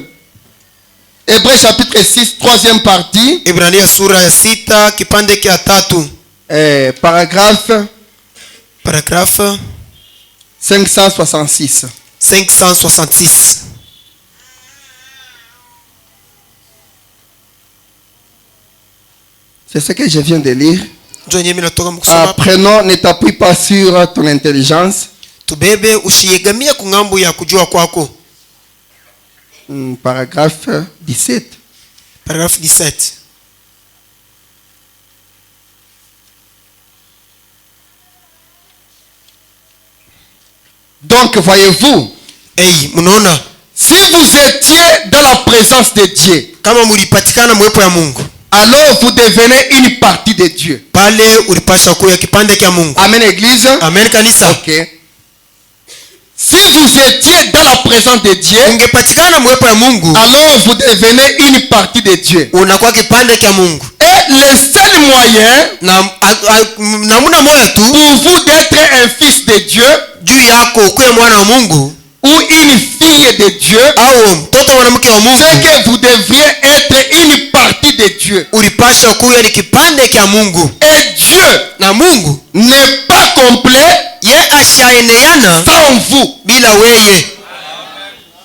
Hébreux chapitre 6, troisième partie, Ibrania sura ya 6 kipande kia 3, paragraphe paragrafu 566. 566. C'est ce que je viens de lire. Ndio yenyewe natoka mkusoma. Apprenons, ne t'appuie pas sur ton intelligence. Tubebe usiegamia kungambo ya kujua kwako. Paragraphe 17. Paragrafu 17. Donc, voyez-vous, Mnaona, si vous étiez dans la présence de Dieu, kama mulipatikana mwepo ya Mungu, alors vous devenez une partie de Dieu. pale ulipasha kuwa kipande kia Mungu. Amen, église. Amen kanisa. Ok. Si vous étiez dans la présence de Dieu, Ungepatikana mwepo ya Mungu, alors vous devenez une partie de Dieu. unakuwa kipande kia Mungu. Et le seul moyen Namuna moya tu pour vous d'être un fils de Dieu juu yako ukuwe mwana wa Mungu ou une fille de Dieu, au mtoto mwanamke wa Mungu, c'est que vous deviez être une partie de Dieu. ulipasha kuwa ni kipande kia Mungu. Et Dieu Na Mungu n'est pas complet ye ashaeneana sans vous. bila weye.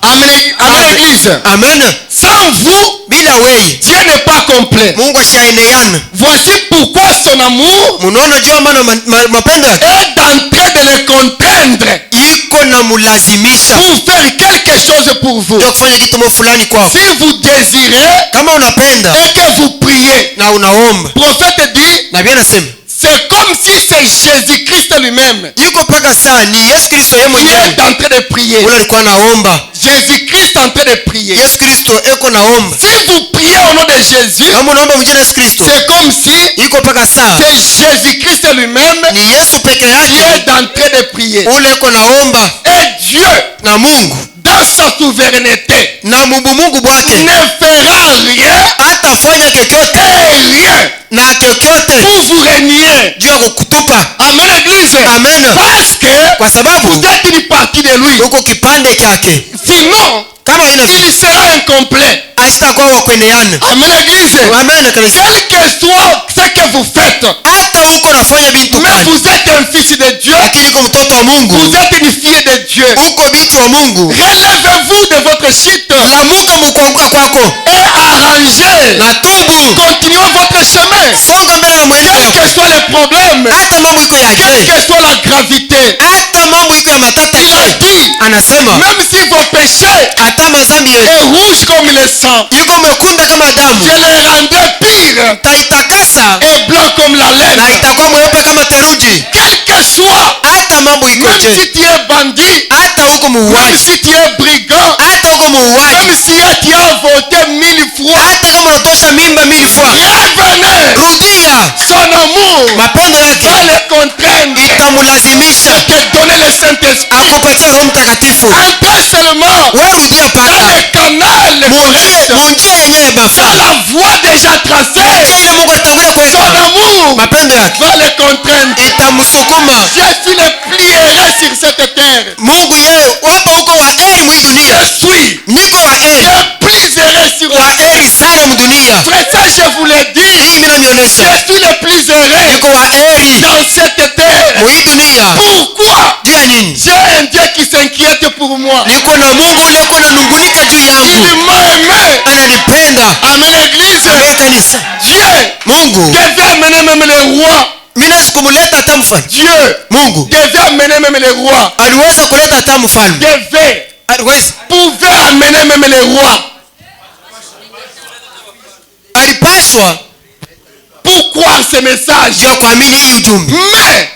Amen, amen, église. Amen. Sans vous, Bila weye Dieu n'est pas complet. Mungu ashaeneana. Voici pourquoi son amour Munaona jua maana mapendo yake est en train de le contraindre. iko uko namulazimisha pour faire quelque chose pour vous. ndio kufanya kitu fulani kwako. Si vous désirez Kama unapenda et que vous priez, na unaomba, prophète dit, na Biblia inasema c'est comme si c'est Jésus-Christ lui-même yuko paka saa ni Yesu Kristo yeye qui mwenyewe est en train de prier. ule alikuwa naomba. Jésus-Christ en train de prier. Yesu Kristo eko naomba. Si vous priez au nom de Jésus, Kama unaomba mjana Yesu Kristo c'est comme si iko paka saa c'est Jésus-Christ lui-même ni Yesu peke qui yake est en train de prier. ule eko naomba, Et Dieu, na Mungu dans sa souveraineté, na Mungu bwake ne fera rien atafanya chochote et rien na chochote pour vous régner. juu ya kukutupa. Amen, Église. Amen. Parce que Kwa sababu vous êtes une partie de lui. uko kipande chake, Sinon, kama ina il sera incomplet. asitakuwa wa kueneana. Amen, Église. Amen kanisa. Quel que soit ce que vous faites, Hata uko nafanya bintu mais gani, vous êtes un fils de Dieu, lakini uko mtoto wa Mungu, vous êtes une fille de Dieu. uko bintu wa Mungu, Relevez-vous de votre chute lamuka mkuanguka kwako et arrangez. na tubu, Continuez votre chemin. songa mbele ya mwendo Quel wako. que soit le problème, Hata mambo iko ya quelle je, que soit la gravité, hata mambo iko ya matata il a je, dit, anasema même si vos péchés hata mazambi yetu est rouge comme le sang, iko mekunda kama damu, je les rendrai pire taitakasa et blanc comme la laine. na itakuwa mweupe kama theluji. Quel que soit, Hata mambo iko même je, si tu es bandit, hata uko même muuaji, si tu es brigand, hata uko muuaji, même si tu as voté 1000 fois, hata kama unatosha mimba 1000 fois, revenez. rudia. Son amour Mapendo yake va le contraindre itamulazimisha de donner le Saint-Esprit. akupatia Roho Mtakatifu. Entrez seulement Wewe rudia dans paka le canal correct, munjia yenye dans bafaa, la voie déjà tracée. njia ile Mungu atangulia Son kuweka. amour Mapendo yake va le contraindre. itamsukuma. Je suis le plus heureux sur cette terre. Mungu yeye wapo huko wa heri mwi dunia, Je suis niko wa heri, le plus heureux sur wa la terre. heri sana mdunia. Frère, ça je vous l'ai dit. Hii mimi namionesha Je suis le plus heureux niko wa heri dans cette terre. mwi dunia. Pourquoi? Juu ya nini? J'ai un Dieu qui s'inquiète pour moi. Niko na Mungu ule uko nanungunika juu yangu, Il m'a aimé. ananipenda. Amen, l'église. Amen kanisa. Dieu Mungu devait amener même les rois. mimi naweza kumleta hata mfalme. Dieu Mungu devait amener même les rois. aliweza kuleta hata mfalme, aliweza Pouvait amener même les rois. alipaswa Pour croire ce message. juu ya kuamini hii ujumbe, Mais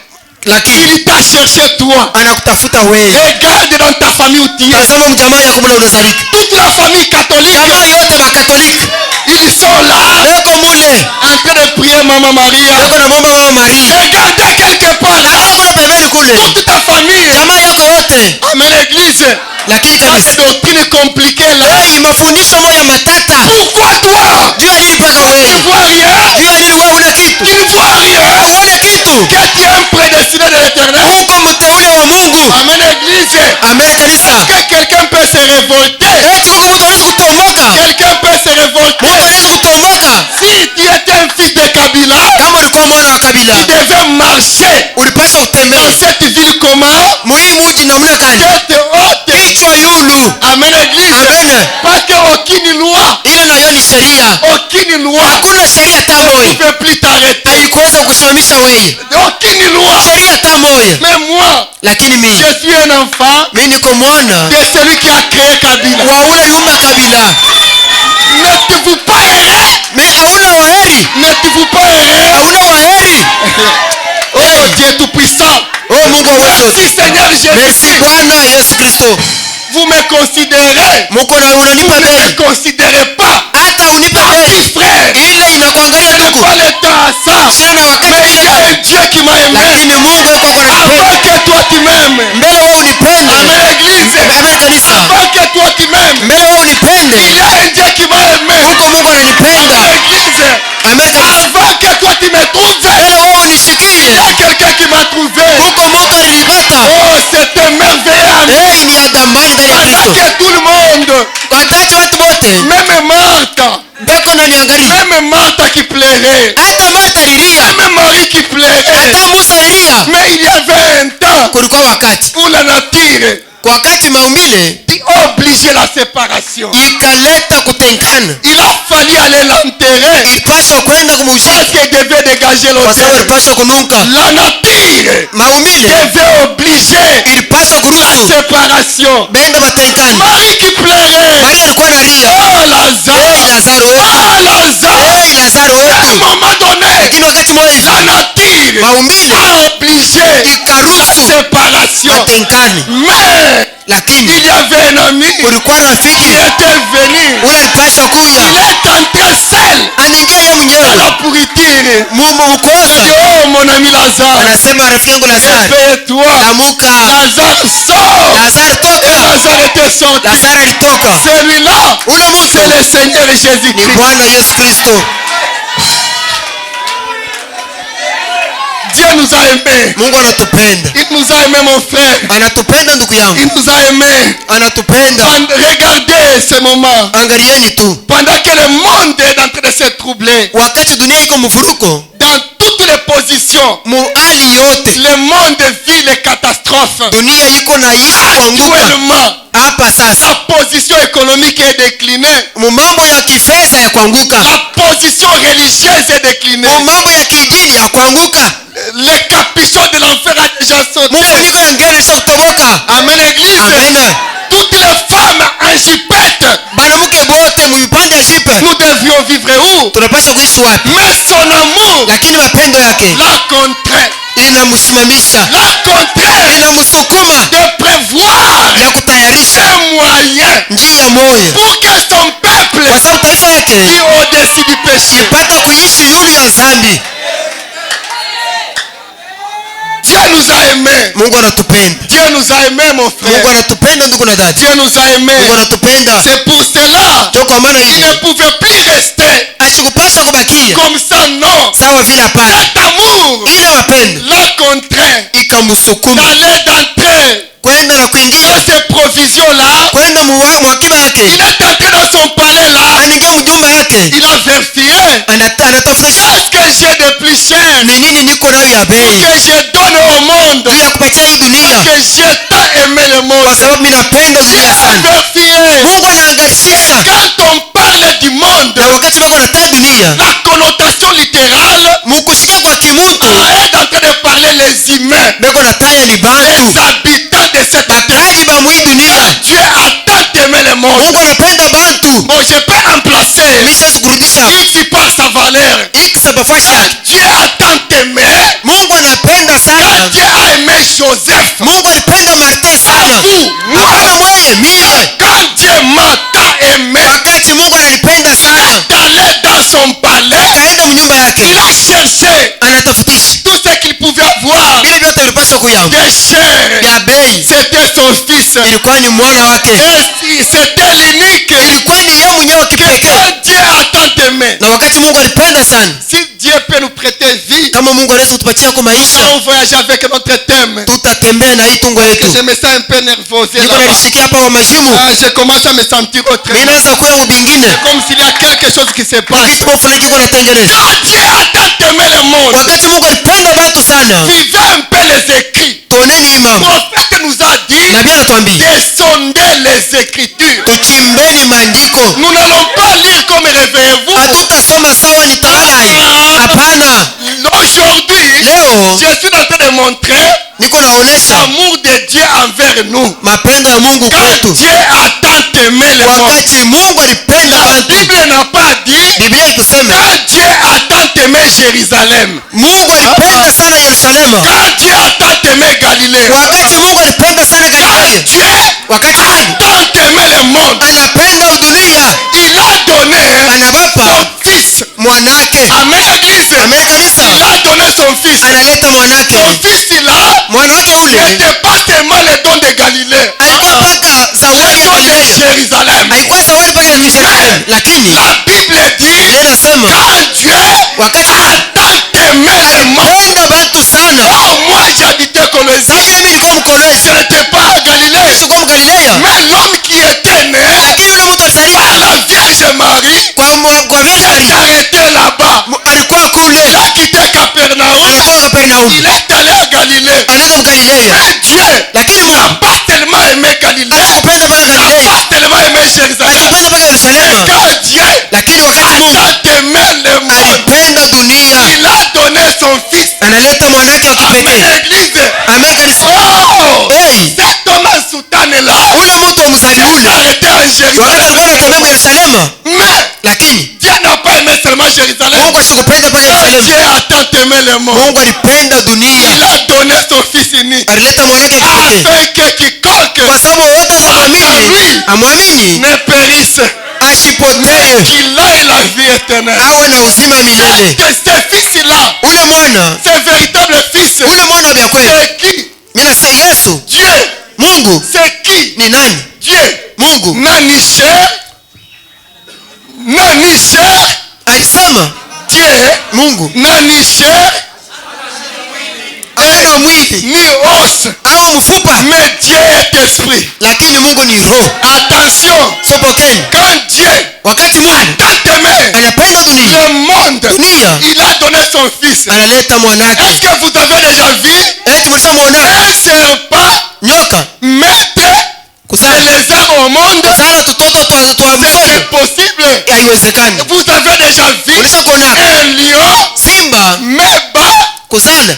lakini il t'a cherché toi. anakutafuta wewe. Regarde dans ta famille où tu es. Tazama mjamaa yako mula unazalika, Toute la famille catholique, jamaa yote bakatolika ils sont là beko mule en train de prier Maman Maria. beko na momba mama Maria, Regardez quelque part là. tazama kuna pembeni kule Toute ta famille. jamaa yako yote. Amen, l'église. Lakini Il y a kanisa, des doctrines compliquées là. hey, mafundisho moya matata. Pourquoi toi? Juu ya nini paka Tu wewe? ne vois rien. Juu ya nini wewe una kitu? Tu ne vois rien. Uone kitu? Que tu es un prédestiné de l'éternel. Uko mteule wa Mungu. Amen, l'église. Amen kanisa. Que quelqu'un peut se révolter. Eti kuko mtu anaweza kutomoka. Quelqu'un peut se Mtu révolter. anaweza kutomoka. Si tu étais un fils de Kabila, Kama ulikuwa mwana wa kabila, tu devais marcher ulipaswa dans kutembea cette ville comment? muhimu uji namna gani? Tête haute. Kichwa yulu. Amen, l'église. Amen. Parce qu'aucune loi, Ile nayo ni sheria. aucune loi Hakuna sheria hata ne moja peut plus t'arrêter. haikuweza kusimamisha wewe. Aucune loi. Sheria hata moja. Mais moi, Lakini je mimi suis un enfant niko mwana de celui qui a créé Kabila. wa ule yuma kabila. N'êtes-vous pas heureux? Me hauna waheri, N'êtes-vous pas heureux? hauna waheri. Oh Dieu tout-puissant. Oh Mungu wa uwezo Merci wote. Seigneur Merci Jésus. Bwana Yesu Kristo. Vous me considérez. Muko na Vous unanipa ne me bei. considérez pas. Hata unipe bei. Frère, Ile inakuangalia je n'ai ndugu. pas le temps à ça. Sina na wakati Mais il y a ile. un Dieu qui m'a aimé. Lakini Mungu yuko kwa Avant kunipenda. que toi tu m'aimes. Mbele wewe unipende. Amen, l'église. Amen kanisa. Avant que toi tu m'aimes. Mbele wewe unipende. Il y a un Dieu qui m'a aimé. Huko Mungu ananipenda. Amen, l'église. Amen kanisa. Avant que toi tu me trouves. Mbele wewe Il y unishikie. a quelqu'un qui m'a trouvé. Huko mtu alinipata. Oh, c'était merveilleux. Eh, ni adambani ndani ya Pendant Kristo. que tout le monde, Wakati watu wote même Marthe, beko naniangalia. même Marthe qui plairait, Hata Martha alilia. même Marie qui plairait. Hata Musa alilia. Mais il y avait un temps kulikuwa wakati où la nature kwa wakati maumbile obligé la séparation. ikaleta kutengana. Il a fallu aller l'enterrer Ilipaswa kwenda parce kumuzika qu'il devait dégager kwa sababu l'odeur. ilipaswa kunuka. La nature Maumbile devait obliger ilipaswa la kuruhusu séparation. benda batengane. Marie qui pleurait. Maria alikuwa analia, Oh Lazare. Lazaro Oh wetu, Lazare. Lazaro À un wetu. moment donné, Lakini wakati mmoja hivi la nature maumbile a obligé la ikaruhusu séparation. batengane, Mais lakini il y avait un ami kulikuwa qui rafiki était venu. ule alipaswa Il kuya, est entré seul anaingia yeye à mwenyewe la pourriture. mukosa. Oh mon ami Lazare, Anasema rafiki yangu Lazaro, réveille-toi. amuka. Lazare sort. Lazaro Et toka. Lazare était sorti. Lazaro alitoka. Celui-là, Ule c'est mtu le Seigneur ni Jésus-Christ. Bwana Yesu Kristo. Dieu nous a aimés. Mungu anatupenda, Il nous a aimés, mon frère. anatupenda ndugu yangu, Il nous a aimés. anatupenda. Regardez ce moment. Angalieni tu, Pendant que le monde est en train de se troubler, wakati dunia iko mvuruko, dans toutes les positions, mu hali yote le monde vit les catastrophes. dunia iko na kuanguka. Actuellement, Hapa sasa la position économique est déclinée. mu mambo ya kifedha ya kuanguka, La position religieuse est déclinée. mu mambo ya kidini ya kuanguka, Les capuchons de l'enfer a déjà sauté. mufuniko ya ngere isha kutoboka. Amen, église. Amen. Toutes les femmes en jipette, Banamuke bote mu vipande ya jipe, nous devions vivre où? tunapasha kuishi wapi? Mais son amour Lakini mapendo yake l'a contraint. inamsimamisha, L'a contraint inamsukuma de prévoir ya kutayarisha un moyen njia moya pour que son peuple kwa sababu taifa yake vit au-dessus du péché. ipata kuishi yulu ya zambi. Dieu nous a aimés. Mungu anatupenda, Dieu nous a aimés, mon Mungu frère. anatupenda ndugu na dada, Dieu nous a Mungu aimés. anatupenda. C'est pour cela Ndio kwa maana qu'il hivi ne pouvait plus rester asikupasha kubakia comme ça, non. sawa vile, hapana. Cet amour Ile mapendo l'a contraint ikamsukuma d'aller d'entrer kwenda na dans kuingia ces provisions-là. kwenda mwakiba Il yake, est entré dans son palais-là. anaingia mjumba yake, Il a vérifié. anatafuta Qu'est-ce que j'ai de plus cher ni nini niko nayo ya bei que je donne au monde? juu ya kupatia hii dunia, Que j'ai tant aimé le monde. kwa sababu mimi napenda Dieu dunia a sana. vérifié. Mungu anaangalisha, Quand on parle du monde, na wakati bako nataja dunia la connotation littérale mukusikia kwa kimuntu est en train de parler les humains, beko nataya ni les bantu habitants de cette terre. bakaji ba mwi dunia. Dieu a tant aimé le monde. Mungu anapenda bantu. Bon, je peux remplacer Misha sikurudisha X par sa valeur. X bafasha. Dieu a tant aimé. Mungu anapenda Quand sana. Dieu a aimé Joseph, Mungu alipenda Martin à sana. vous, moi, Hapana mweye mie. quand Dieu m'a tant aimé, Wakati Mungu ananipenda il sana, est allé dans son palais, kaenda mnyumba yake, il a cherché anatafutisha tout ce qu'il pouvait avoir vile vyote vilipaswa kuya des chers. vya bei. C'était son fils. Ilikuwa ni mwana wake, Et c'était l'unique ilikuwa ni yeye mwenyewe wa kipekee. que Dieu a tant aimé. Na wakati Mungu alipenda sana, Si Dieu peut nous prêter vie, kama Mungu anaweza kutupatia kwa nous maisha, allons voyager avec notre thème. tutatembea na hii tungo yetu. Je me sens un peu nervosé Niko là-bas. nalisikia hapa wa majimu, Ah, je commence à me sentir autre. mimi naanza kuwa ubingine Comme s'il y a quelque chose qui se kwa passe. kitu fulani kiko natengeneza. Quand Dieu a tant aimé le monde, Wakati Mungu alipenda watu sana, vivez un peu les écrits. tuoneni hii Le mambo. prophète nous a dit Nabii anatuambia de sonder les écritures. tuchimbeni maandiko. Nous n'allons pas lire comme réveillez-vous. Hatutasoma sawa nitalala hai. Hapana, Aujourd'hui, leo je suis en train de montrer niko naonesha l'amour de Dieu envers nous. mapendo ya Mungu Quand kwetu. Dieu a tant aimé le monde, Wakati Mungu alipenda la watu, Bible n'a pas dit Biblia ikusema quand Dieu a tant aimé Jérusalem, Mungu alipenda sana Yerusalemu. quand Dieu a tant aimé Galilée, Wakati Mungu alipenda sana quand Galilaya, Dieu wakati a Mungu tant aimé le monde, anapenda dunia, il a donné anabapa son fils. mwanake. Amen, l'église. Amen kanisa, Il a donné son fils. analeta mwanake. Son fils là Mwanake ule n'était pas seulement le don de Galilée, alikuwa paka zawadi le ya don de Galilaya, Jérusalem. haikuwa zawadi paka ya Yerusalemu, lakini La Bible dit Biblia inasema quand Dieu wakati a tant aimé le monde. alipenda watu sana. Oh, moi j'habitais Colosie. Sasa mimi nilikuwa Je mkolezi, n'étais pas à Galilée. sikuwa Mgalilaya, Mais l'homme qui était né lakini yule mtu par alizaliwa la Vierge Marie kwa Vierge s'est Maria, arrêté là-bas. alikuwa kule, Il a quitté Capernaum. alikuwa Kapernaum, Il est allé à Galilée. alienda mgalileya, Mais Dieu lakini n'a Mungu pas tellement aimé Galilée, akupenda mpaka n'a Galileya, pas tellement aimé Jérusalem. akupenda mpaka Yerusalema. Quand Dieu Lakini wakati Mungu a aimé le monde, alipenda dunia, il a donné son fils. analeta mwanake wa Amen, kipekee. église. Amen kanisa. Oh, Hey, cet homme soutane-là, ule mtu wa mzali il ule s'arrêtait en wakati alikuwa Jérusalem. anatembea Yerusalema, Mais lakini Dieu n'a pas aimé seulement Jérusalem. Mungu ashikupenda mpaka Quand Yerusalema. Dieu a tant aimé le monde, Mungu alipenda dunia, il a donné son fils unique. alileta mwanake wa kipekee, Afin que quiconque kwa sababu wote amwamini ne périsse, ashipotee, qu'il aille la vie éternelle. awe na uzima milele. Que ce fils-là, Ule mwana, ce véritable fils, ule mwana wa kweli, c'est qui? mimi nasema Yesu, Dieu. Mungu C'est qui? ni nani? Dieu. Mungu N'a ni chair, n'a ni chair. alisema, Dieu Mungu n'a ni chair, hana mwili ni os, au mfupa, mais Dieu est esprit. lakini Mungu ni roho. Attention, Sopokeni, quand Dieu wakati Mungu tant aimé anapenda dunia, le monde, dunia il a donné son fils. analeta mwanake. Est-ce que vous avez déjà vu Eti mlishamwona un serpent nyoka mettre kuzala les arts au monde? kuzala tutoto twa C'est msondo? impossible. Haiwezekani. Vous avez déjà vu Ulishakuona un lion simba mettre kuzala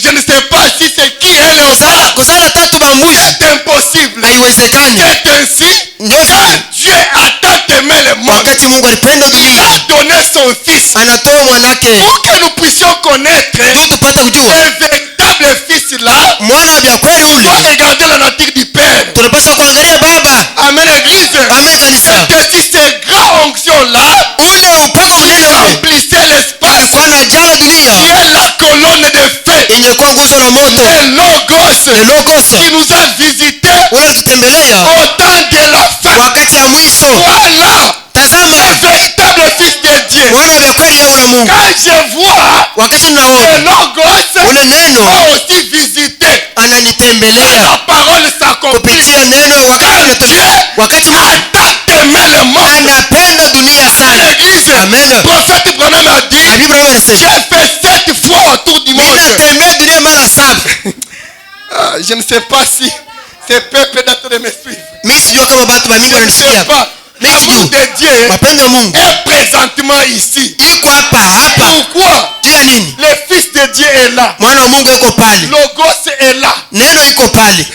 je ne sais pas si c'est qui est le kuzala kuzala tatu bambuzi? C'est impossible. Haiwezekani. C'est ainsi Ndio que vile Dieu a tant aimé le monde. wakati Mungu alipenda Il dunia, a donné son fils anatoa mwanake pour que nous puissions connaître juu tupate kujua le véritable fils là. mwana wa vya kweli On doit ule. regarder la nature du Père. Tunapaswa kuangalia Baba. Amen, église. Amen kanisa. C'est ainsi ces grandes onctions là Ule upako mnene ule remplissait l'espace, alikuwa anajala qui dunia est la colonne de feu, yenye kuwa nguzo la moto, le logos, le logos, qui nous a visités ule alitutembelea au temps de la fin. wakati ya mwisho. Voilà Tazama le véritable fils de Dieu. mwana wa vya kweli yeye wa Mungu. Quand je vois Wakati le ninaona logos ule neno a aussi visité, ananitembelea la parole s'accomplit. kupitia neno, wakati Mungu Tant aimé le monde. anapenda dunia sana. L'église, Amen. prophète Branham a dit, Nabii Branham anasema, j'ai fait 7 fois autour du monde. ninatembea dunia mara 7. Ah, je ne sais pas si ces peuples d'être de me suivre. Mimi sijua kama watu wa mingi Je ne wananisikia sais hapa. pas. Mimi L'amour sijui. de Dieu Mapendo ya Mungu est présentement ici. iko hapa hapa. Pourquoi? Juu ya nini? Le Fils de Dieu est là. Mwana wa Mungu yuko pale, Logos est là. neno iko pale.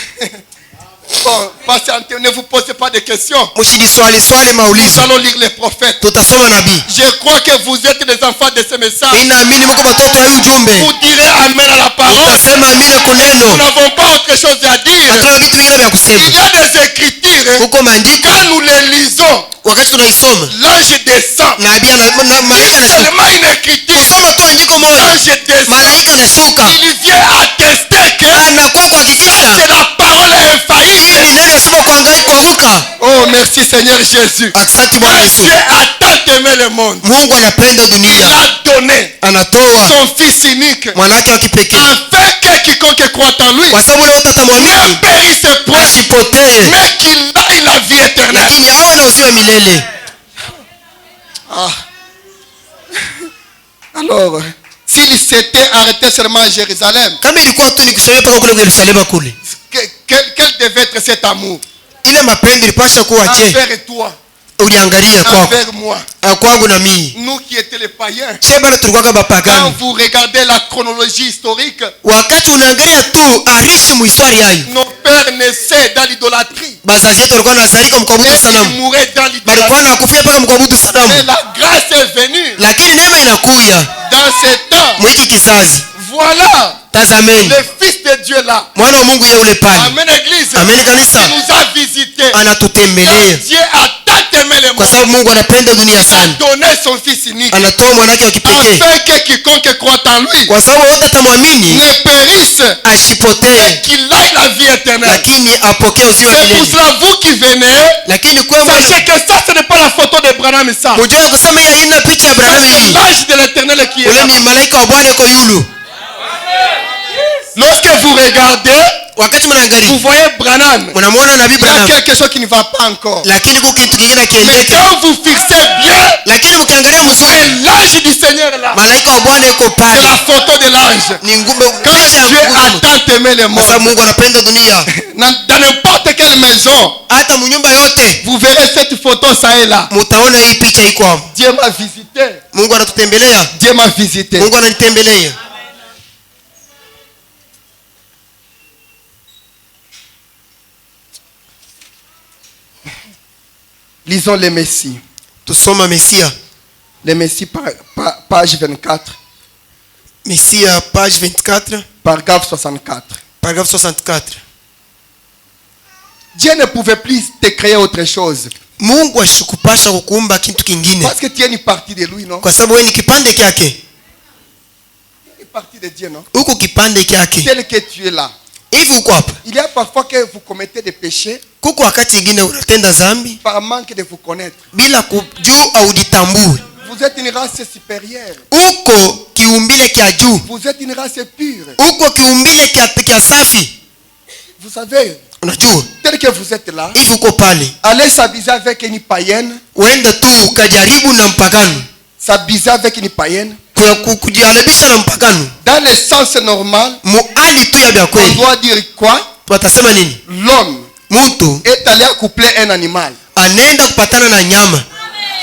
Bon, patientez, ne vous posez pas de questions. Msijiswali swali Nous maulizo, allons lire les prophètes. tutasoma nabii. Je crois que vous êtes des enfants de ce message. Ninaamini mko watoto wa hii ujumbe, Vous direz Amen à la parole. utasema amina kwa Nous neno. n'avons pas autre chose à dire. Hatuna vitu vingine vya Il kusema. y a des écritures. Huko maandiko Quand nous les lisons, wakati tunaisoma l'ange descend. nabii na malaika anashuka. Seulement une écriture. Kusoma tu andiko moja, L'ange descend. malaika anashuka, Il vient attester que anakuwa kuhakikisha c'est la parole hii infaillible. ni neno isipo kuanguka. Oh, merci Seigneur Jésus. Asante Bwana Yesu. Dieu a tant aimé le monde. Mungu anapenda Il dunia, a donné anatoa son Fils unique. mwanake wa kipekee, Afin que quiconque croit en lui kwa sababu leo ne tatamwamini périsse point, asipotee, mais qu'il aille la vie éternelle. lakini awe na uzima milele. Ah. Alors, s'il s'était arrêté seulement à Jérusalem, Kama ilikuwa tu ni kusomea mpaka kule Yerusalemu kule, quel devait être cet amour ile mapendo ilipasha kuwa je? envers toi, Uliangalia kwako, envers moi, kwangu na mimi, nous qui étions les païens? che bado tulikuwa Quand bapagani. vous regardez la chronologie historique, Wakati unaangalia tu arishi muhistori yayo, nos pères naissaient dans l'idolâtrie. bazazi yetu walikuwa nazalika mkwabudu Et ils sanamu, mouraient dans balikuwa l'idolâtrie. na kufia mpaka mkwabudu Mais sanamu. la grâce est venue Lakini neema inakuya dans ces temps. mwiki kizazi. Voilà Tazameni le Fils de Dieu là. mwana wa Mungu ye ule pale. Amen, Église. Amen kanisa, Il nous a visités. anatutembelea Dieu a tant aimé le kwa monde. sababu Mungu anapenda dunia Il a sana, donné son Fils unique. anatoa mwanake wa kipekee Afin que quiconque croit en lui kwa sababu wote atamwamini ne périsse, mais asipotee, qu'il aille la vie éternelle. lakini apokee uzima C'est pour milele. cela, vous qui venez, Lakini kwa sachez que ça, ce n'est pas la photo de Branham, ça. mujue kusema hii haina picha ya Abrahamu. C'est Hii l'ange de l'éternel qui est ule là. ni malaika wa Bwana yuko yulu. Lorsque vous regardez, wakati Vous mnaangalia voyez Branham. mnamwona nabii Il y a Branham, quelque chose qui ne va pas encore. lakini kuko kitu kingine Mais kiendeke. quand vous fixez bien, Lakini mkiangalia mzuri, et l'ange du Seigneur est là. malaika wa Bwana yuko C'est pale, la photo de l'ange. ni ngumbe Quand picha ya Dieu nguvu. a tant aimé le Kwa sababu monde, Mungu anapenda dunia, dans n'importe quelle maison, hata mnyumba yote vous verrez cette photo, ça est là. mutaona hii picha iko hapo. Dieu m'a visité. Mungu anatutembelea, Dieu m'a visité. Mungu ananitembelea. Lisons les Messies. Tusoma Mesia, Les Messies, page 24, Mesia page 24, paragraphe 64. paragraphe 64. Dieu ne pouvait plus te créer autre chose. Mungu ashikupasha kukuumba kitu kingine, Parce que tu es une partie de lui, non? kwa sababu wewe ni kipande kyake, Une partie de Dieu, non? uko kipande kyake. Tel que tu es là. Hivi uko hapa, Il y a parfois que vous commettez des péchés kuko wakati ingine unatenda zambi par manque de vous connaître. bila kujua au jitambue. Vous êtes une race supérieure. Uko kiumbile kya juu, Vous êtes une race pure. uko kiumbile kya safi. Vous savez, Unajua tel que vous êtes là, hivi uko pale, allez s'abuser avec une païenne, uende tu ukajaribu na mpagano, s'abuser avec une païenne. kujialebisha na mpagano, Dans le sens normal, muali tu ya vya on kweli, doit dire quoi? watasema nini? L'homme Mtu est allé accoupler un animal. anaenda kupatana na nyama,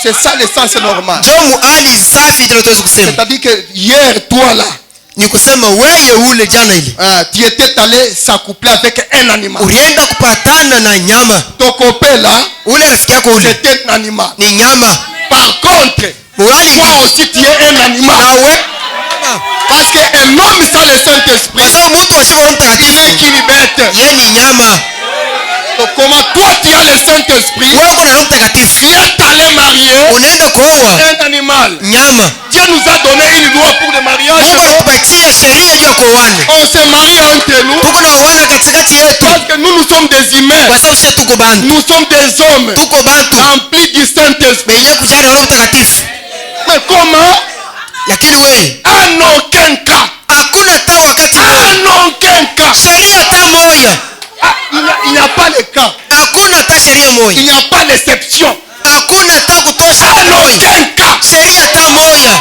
C'est ça le sens normal. jo muali safi. Tena tuwezi kusema C'est-à-dire que hier, toi là, ni kusema weye ule jana ile tu étais allé s'accoupler avec un animal. ulienda kupatana na nyama, Ton copain là, ule rafiki yako ule c'était un animal. ni nyama. Par contre, Muali toi aussi tu es un animal. nawe, Parce qu'un homme sans le Saint-Esprit, kwa sababu mtu asio Roho il n'est Mtakatifu qu'une bête. yeye ni nyama. Donc comment toi tu as le Saint-Esprit, Wewe uko na Roho Mtakatifu, tu es allé marier unaenda kuoa un animal. nyama. Dieu nous a donné une loi pour le mariage. Mungu anatupatia sheria juu ya kuoana, On se marie entre nous tuko na oana katikati yetu, parce que nous sommes des humains. kwa sababu sisi tuko bantu, Nous sommes des hommes tuko bantu remplis du Saint-Esprit. benye kujaa na Roho Mtakatifu. Mais comment? Lakini wewe En aucun cas. hakuna hata wakati moja, En aucun cas. sheria hata moja, Ah, il n'y a pas le cas. hakuna hata sheria moja, Il n'y a pas l'exception. hakuna hata kutosha En hata moja, aucun cas. sheria hata moja.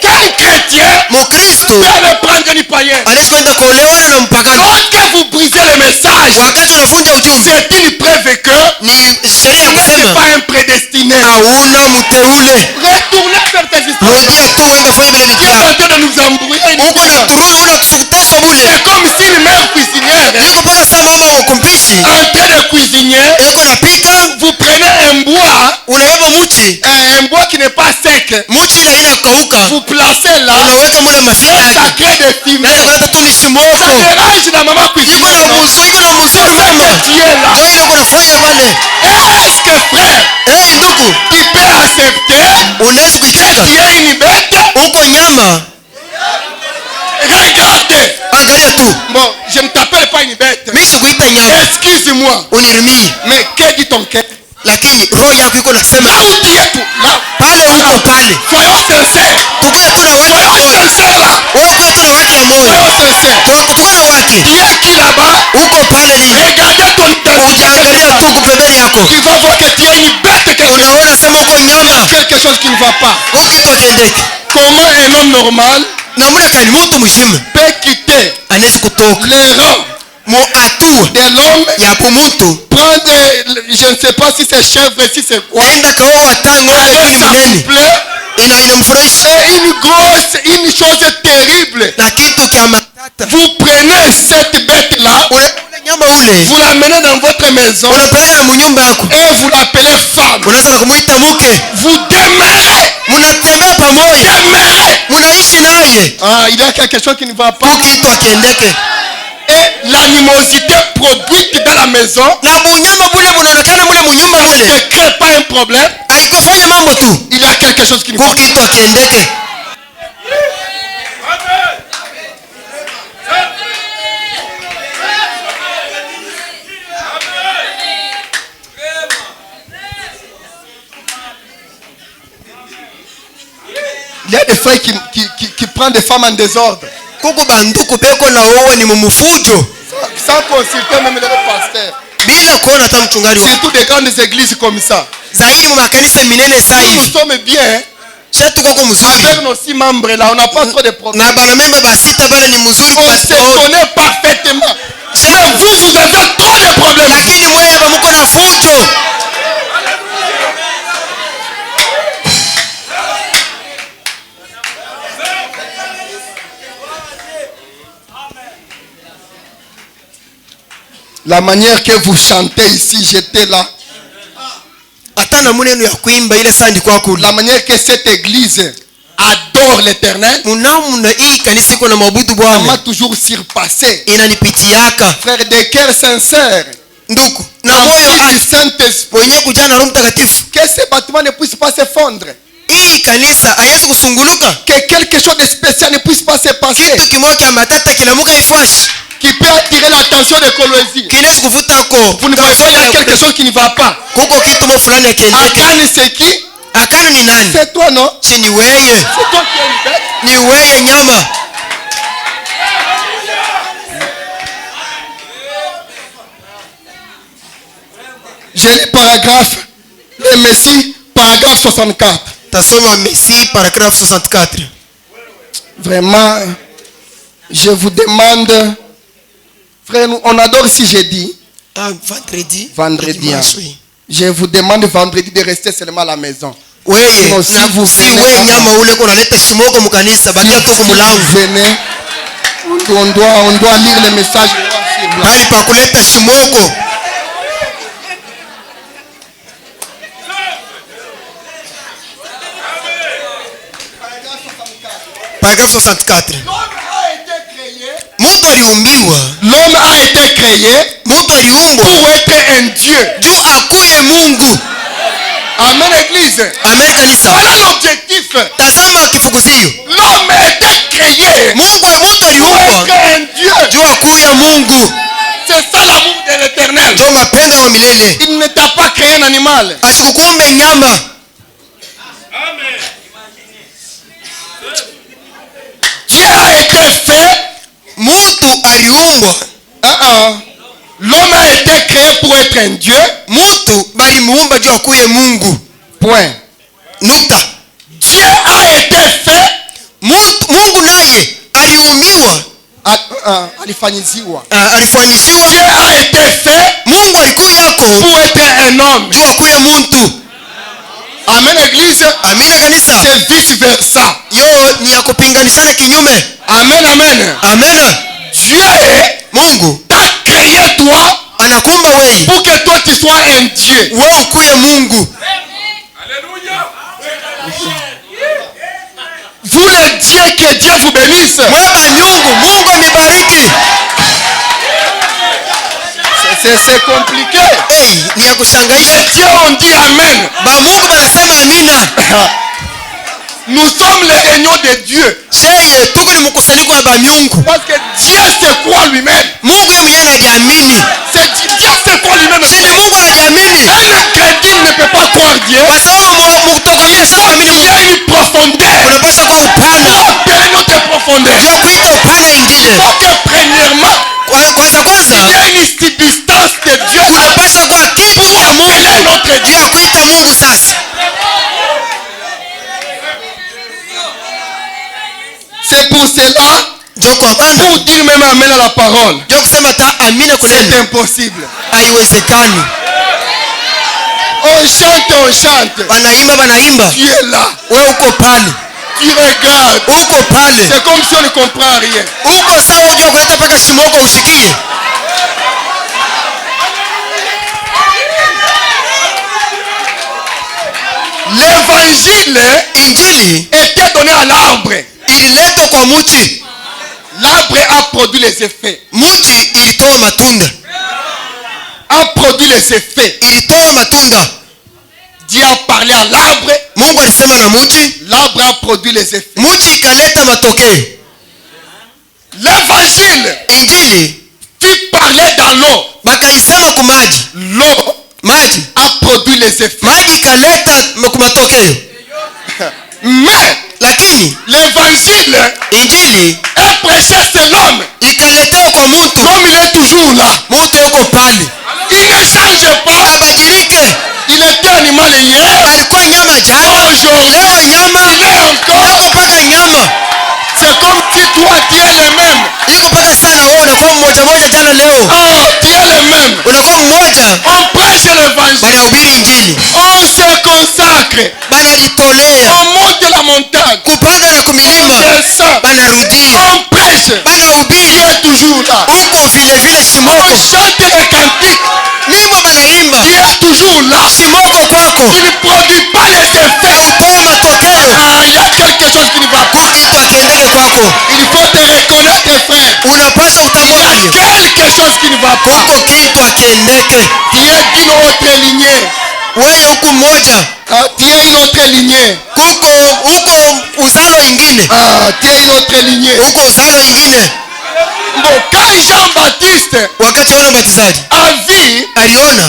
Quel chrétien Mkristo peut aller prendre une païenne? anaweza kwenda kuolewana na mpagano. Lorsque vous brisez le message, Wakati unavunja ujumbe, c'est une preuve que ni sheria ya tu n'es kusema pas un prédestiné. hauna mteule. Retournez vers tes histoires. Rudia tu uende fanya vile vitu Dieu est vyako. en train de nous embrouiller. Huko na turudi unakuteswa bule. C'est comme si une mère cuisinière Iko mpaka saa mama wa kumpishi en train de cuisiner, iko napika, vous prenez un bois, unabeba muchi, un bois qui n'est pas sec, muchi ile haina kauka, vous placez là, unaweka mule mafuta et ça yake. crée des fumées. Naweza kuleta tu mishi Ça moko. dérange la maman Iko cuisinière. na non? muzuri, iko na muzuri mama. Tu es là. Ndio ile kunafanya pale. Est-ce que frère, Ndugu, tu peux accepter unaweza que kuitika tu es une bête? uko nyama. Regardez. Angalia tu, Bon, je ne t'appelle pas une bête. mimi sikuita nyama, Excuse-moi. unirumie, Mais que dit ton cœur? lakini roho yako iko nasema Là où tu es tout, là, pale uko pale. soyons sincères. Tukuye tu na wake wa Soyons moyo, sincères là. wewe kuye tu na wake wa moyo, Soyons sincères. tukuye na wake Tu es qui là-bas? uko pale nini. Regardez ton identité. Utaangalia tu kupembeni yako, Tu vas voir que tu es une bête. unaona sema uko nyama, Quelque chose qui ne va pas. ukitu akiendeke Comment un homme normal namuna kani mtu mzima peut quitter anaweza kutoka les rangs mu hatua de l'homme, ya mtu prendre, je ne sais pas si c'est chèvre, si c'est quoi, naenda kaoa tango aller ni mnene s'accoupler. inamfurahisha C'est une chose terrible. na kitu kya matata. Vous prenez cette bête-là, Ule nyama ule vous l'amenez dans votre maison unapeleka na munyumba yako, et vous l'appelez femme. unaanza kumuita mke, Vous demeurez, munatembea pamoja, munaishi naye, Ah, il y a quelque chose qui ne va pas. kitu akiendeke Et l'animosité produite dans la maison na bunyama bule bunaonekana mule munyumba mule ne crée pas un problème. aikufanya mambo tu, Il y a quelque chose qui ne va pas. kitu akiendeke. Il y a des frères qui prennent des femmes en désordre. Kuku banduku beko na wewe ni mumufujo. Ça Sans consulter même le pasteur. bila kuona hata mchungaji wako. Surtout des grandes églises comme ça. Zaidi mu makanisa minene saa Nous hivi. sommes bien. Shetu kwa mzuri. Avec nos 6 membres là, on n'a pas trop de problèmes. Na bana memba basita bana ni mzuri On kwa se sababu. connaît parfaitement. Mais vous avez trop de problèmes. Lakini mwewe bamuko na fujo. La manière que vous chantez ici, j'étais là. Hata na munenu ya kuimba ile saa ndikuwa kule. La manière que cette église adore l'Éternel Munamuna hii kanisa iko na mabudu m'a Bwana. toujours surpassé. Inanipitiaka. Frère de cœur sincère, Nduku. Na rempli moyo du Saint-Esprit, mwenye kujaa na Roho Mtakatifu. que ce bâtiment ne puisse pas s'effondrer, Hii kanisa haiwezi kusunguluka. que quelque chose de spécial ne puisse pas se passer, Kitu kimoja kia matata kinamuka ifashi. qui peut attirer l'attention de Colosie. Kinaweza kuvuta ko. Vous ne voyez pas, il y a quelque chose qui ne va pas. Kuko kitu mo fulani ya kiendeke. Akane c'est qui? Akani ni nani? C'est toi, non? Si ni weye. C'est toi qui es une bête. Ni weye nyama. J'ai le paragraphe, le Messie, paragraphe 64. Tasoma Messi paragraphe 64. Vraiment, je vous demande, frère, on adore si j'ai dit, Ah, vendredi. vendredi. Dimanche, oui. Je vous demande vendredi de rester seulement à la maison. Weye, Sinon, si na vous si venez we hapa- nyama ule kuna leta shimoko mukanisa bakia tu kumulango. Venez, on doit lire le message. Hali pa kuleta shimoko. Paragraphe 64. Mtu aliumbiwa, L'homme a été créé mtu aliumbwa pour être un Dieu. juu akuye Mungu. Amen, église. Amen kanisa. Voilà l'objectif. Tazama kifukuzio. L'homme a été créé Mungu mtu pour aliumbwa être un Dieu. juu akuye Mungu. C'est ça l'amour de l'éternel. Ndio mapendo ya milele. Il ne t'a pas créé un animal. Asikukumbe nyama. Dieu a été fait. Mtu aliumbwa. L'homme a été créé pour être un Dieu. Mtu balimuumba juu akuye Mungu. Point. Nukta. Dieu a été fait. Mungu naye aliumiwa. Alifanyiziwa. Alifanyishiwa. Dieu a été fait Mungu alikuyako pour être un homme. juu akuye muntu. Amen, église. Amina kanisa. C'est vice versa. Yo ni ya kupinganishana kinyume. Amen, amen. Amena. Dieu Mungu t'a créé toi anakumba wewe pour que toi tu sois un Dieu. wewe ukuye Mungu. Vous les dieux, que Dieu vous bénisse. Wewe miungu, Mungu amibariki. C'est compliqué. Hey, ni ya kushangaisha. Les dieux ont dit Amen. Ba Mungu banasema amina. Nous sommes les réunions de Dieu. Sheye tuko ni mkusanyiko wa ba miungu. Parce que Dieu c'est quoi lui-même? Mungu yeye mwenyewe anajiamini. C'est Dieu c'est quoi lui-même? Sheye Mungu anajiamini. Un incrédule ne peut pas croire Dieu. Kwa sababu mtokomea sasa Il amini y a une profondeur. unapaswa kuwa upana. Appelle notre profondeur. Ndio kuita upana ingine. Donc premièrement, Kwanza il y a une substance de Dieu. unapaswa kuwa kitu cha Mungu. Ndio ya kuita Mungu sasa. C'est pour cela, Ndio kwa maana pour dire même Amen à la parole, ndio kusema ta amina c'est kunena. impossible. Haiwezekani. On chante. Wanaimba wanaimba. Tu es là. Wewe uko pale. Tu regardes. Uko pale. C'est comme si on ne comprend rien. Uko sawa unajua kuleta paka shimoko ushikie. L'évangile Injili était donné à l'arbre. ililetwa kwa mti. L'arbre a produit les effets. Mti ilitoa matunda. A produit les effets. Ilitoa matunda. Dieu a parlé à l'arbre. Mungu alisema na mti. L'arbre a produit les effets. Mti ikaleta matokeo. L'évangile Injili fut parlé dans l'eau. bakaisema ku maji. L'eau Maji. a produit les effets. Maji ikaleta matokeo. Mais Lakini l'évangile Injili est prêché, c'est l'homme. ikaletewa kwa mtu. Comme il est toujours là. moja moja jana leo Ah, tu es le même. unakuwa mmoja On prêche l'évangile. banahubiri injili On se consacre. banajitolea On monte la montagne. kupanda na On kumilima descend. banarudia On prêche. Il banahubiri est toujours là. huko vile vile On shimoko chante les cantiques. nyimbo banaimba Il est toujours là. shimoko kwako Il ne produit pas les effets. hautoe matokeo Ah, il y a quelque chose qui ne va pas. kukitu akiendeke kwako Il faut te reconnaître, frère. unapasha Il y kutambua a hiyo quelque chose qui ne va pas. kuko kitu akiendeke Tu es d'une autre lignée. weye huku mmoja Ah, tu es une autre lignée. kuko huko uzalo ingine Ah, tu es une autre lignée. huko uzalo ingine Bon, quand Jean-Baptiste wakati Yohana Mbatizaji a vu aliona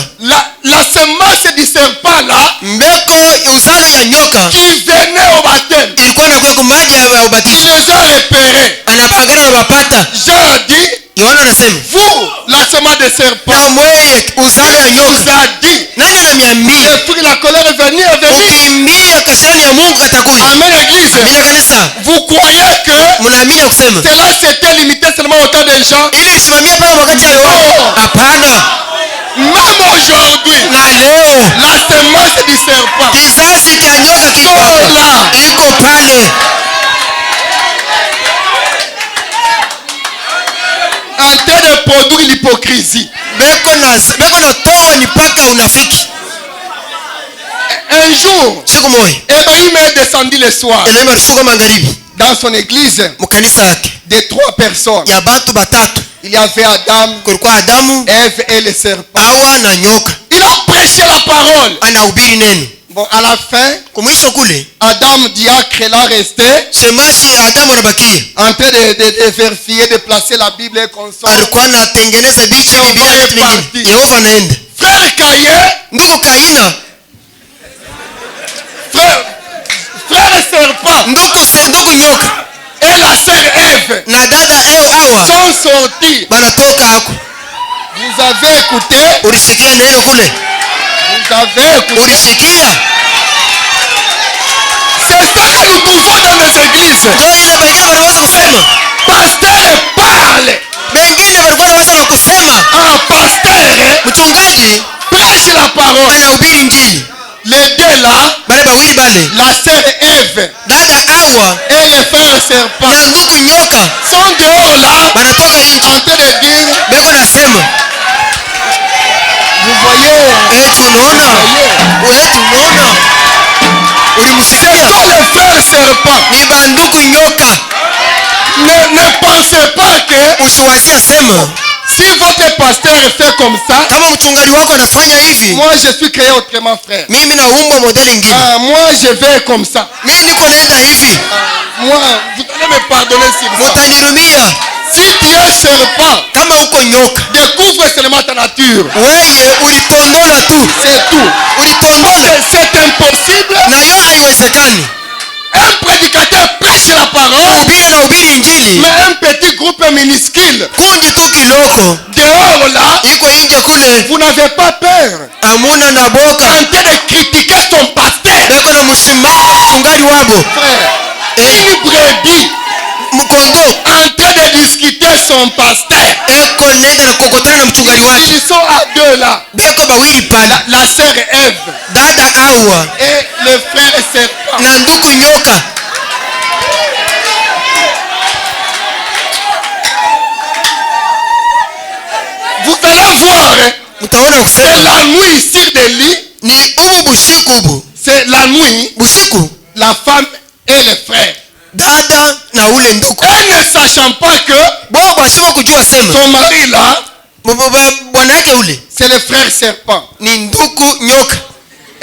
la semence du serpent là mbeko uzalo ya nyoka qui venait au baptême, ilikuwa nakuya ku maji ya il ubatizo les a repérés. anapangana na mapata Jean a dit, Yohana anasema vous, la semence de serpent, na mweye uzalo ya vous nyoka a dit, nani ananiambia le fruit de la colère est venu, est venu. ukiimbia kasirani ya Mungu katakuya Amen, église. vile kanisa Vous croyez que mnaamini ya kusema cela s'était limité seulement au temps des gens? ili isimamie pale wakati ya Yohana No. hapana Même aujourd'hui, na leo la semence du serpent kizazi kya nyoka kiko sont hapa là. iko pale En train de produire l'hypocrisie. beko natoa mipaka unafiki Un jour, siku moja Ebrahim est descendu le soir Elohim alishuka magharibi dans son église mkanisa yake de 3 personnes. ya batu batatu Il y avait Adam, kulikuwa Adamu Ève et le serpent. Hawa na nyoka Il a prêché la parole. anahubiri neno Bon, à la fin, kumwisho kule Adam diacre là resté shemashi ya Adamu anabakia en train de vérifier, de placer la Bible et console. alikuwa anatengeneza vitu Yehova Biblia yetu est vingine parti. Yehova anaenda Frère Caïn, ndugu Kaina frère serpent ndugu nyoka et la sœur Ève na dada Hawa sont sortis. banatoka hako Vous avez écouté? ulisikia neno kule Vous avez écouté? ulisikia C'est ça que nous trouvons dans les églises. ndio ile bengine wanaweza kusema Pasteur parle. bengine walikuwa wanaweza na kusema Un pasteur mchungaji prêche la parole. anahubiri injili Les deux là, bale bawili bale la sœur Ève dada Hawa et le frère serpent, na ndugu nyoka sont dehors là banatoka en nje train de dire, beko nasema vous voyez, tunaona tunaona c'est ulimsikia toi le frère serpent. ni bandugu nyoka Ne pensez pas que usiwazia sema si votre pasteur fait comme ça, kama mchungaji wako anafanya hivi moi je suis créé autrement, frère. mimi naumbwa modeli ingine Ah, moi je vais comme ça. mimi niko naenda hivi Moi, vous allez me pardonner sur ça. mutanirumia Si tu es serpent, kama uko nyoka découvre seulement ta nature. weye ulitondola tu C'est tout. ulitondola C'est impossible. na yo haiwezekani Un prédicateur prêche la parole, ubiri na ubiri injili mais un petit groupe minuscule kundi tu kiloko dehors là, iko nje kule vous n'avez pas peur amuna na boka en train de critiquer son pasteur. beko na mchungaji wabo Frère, une brebis mkondo en train de discuter son pasteur. eko nenda na kokotana na mchungaji wake Ils sont à deux là. beko bawili pale La sœur Ève dada Hawa et le frère serpent. na ndugu nyoka Vous allez voir, hein, mtaona c'est kusema la nuit sur des lits. ni ubu bushiku ubu C'est la nuit, bushiku la femme et le frère. dada na ule ndugu Elle ne sachant pas que bo bashima kujua sema son mari là, bwana yake ule c'est le frère serpent. ni ndugu nyoka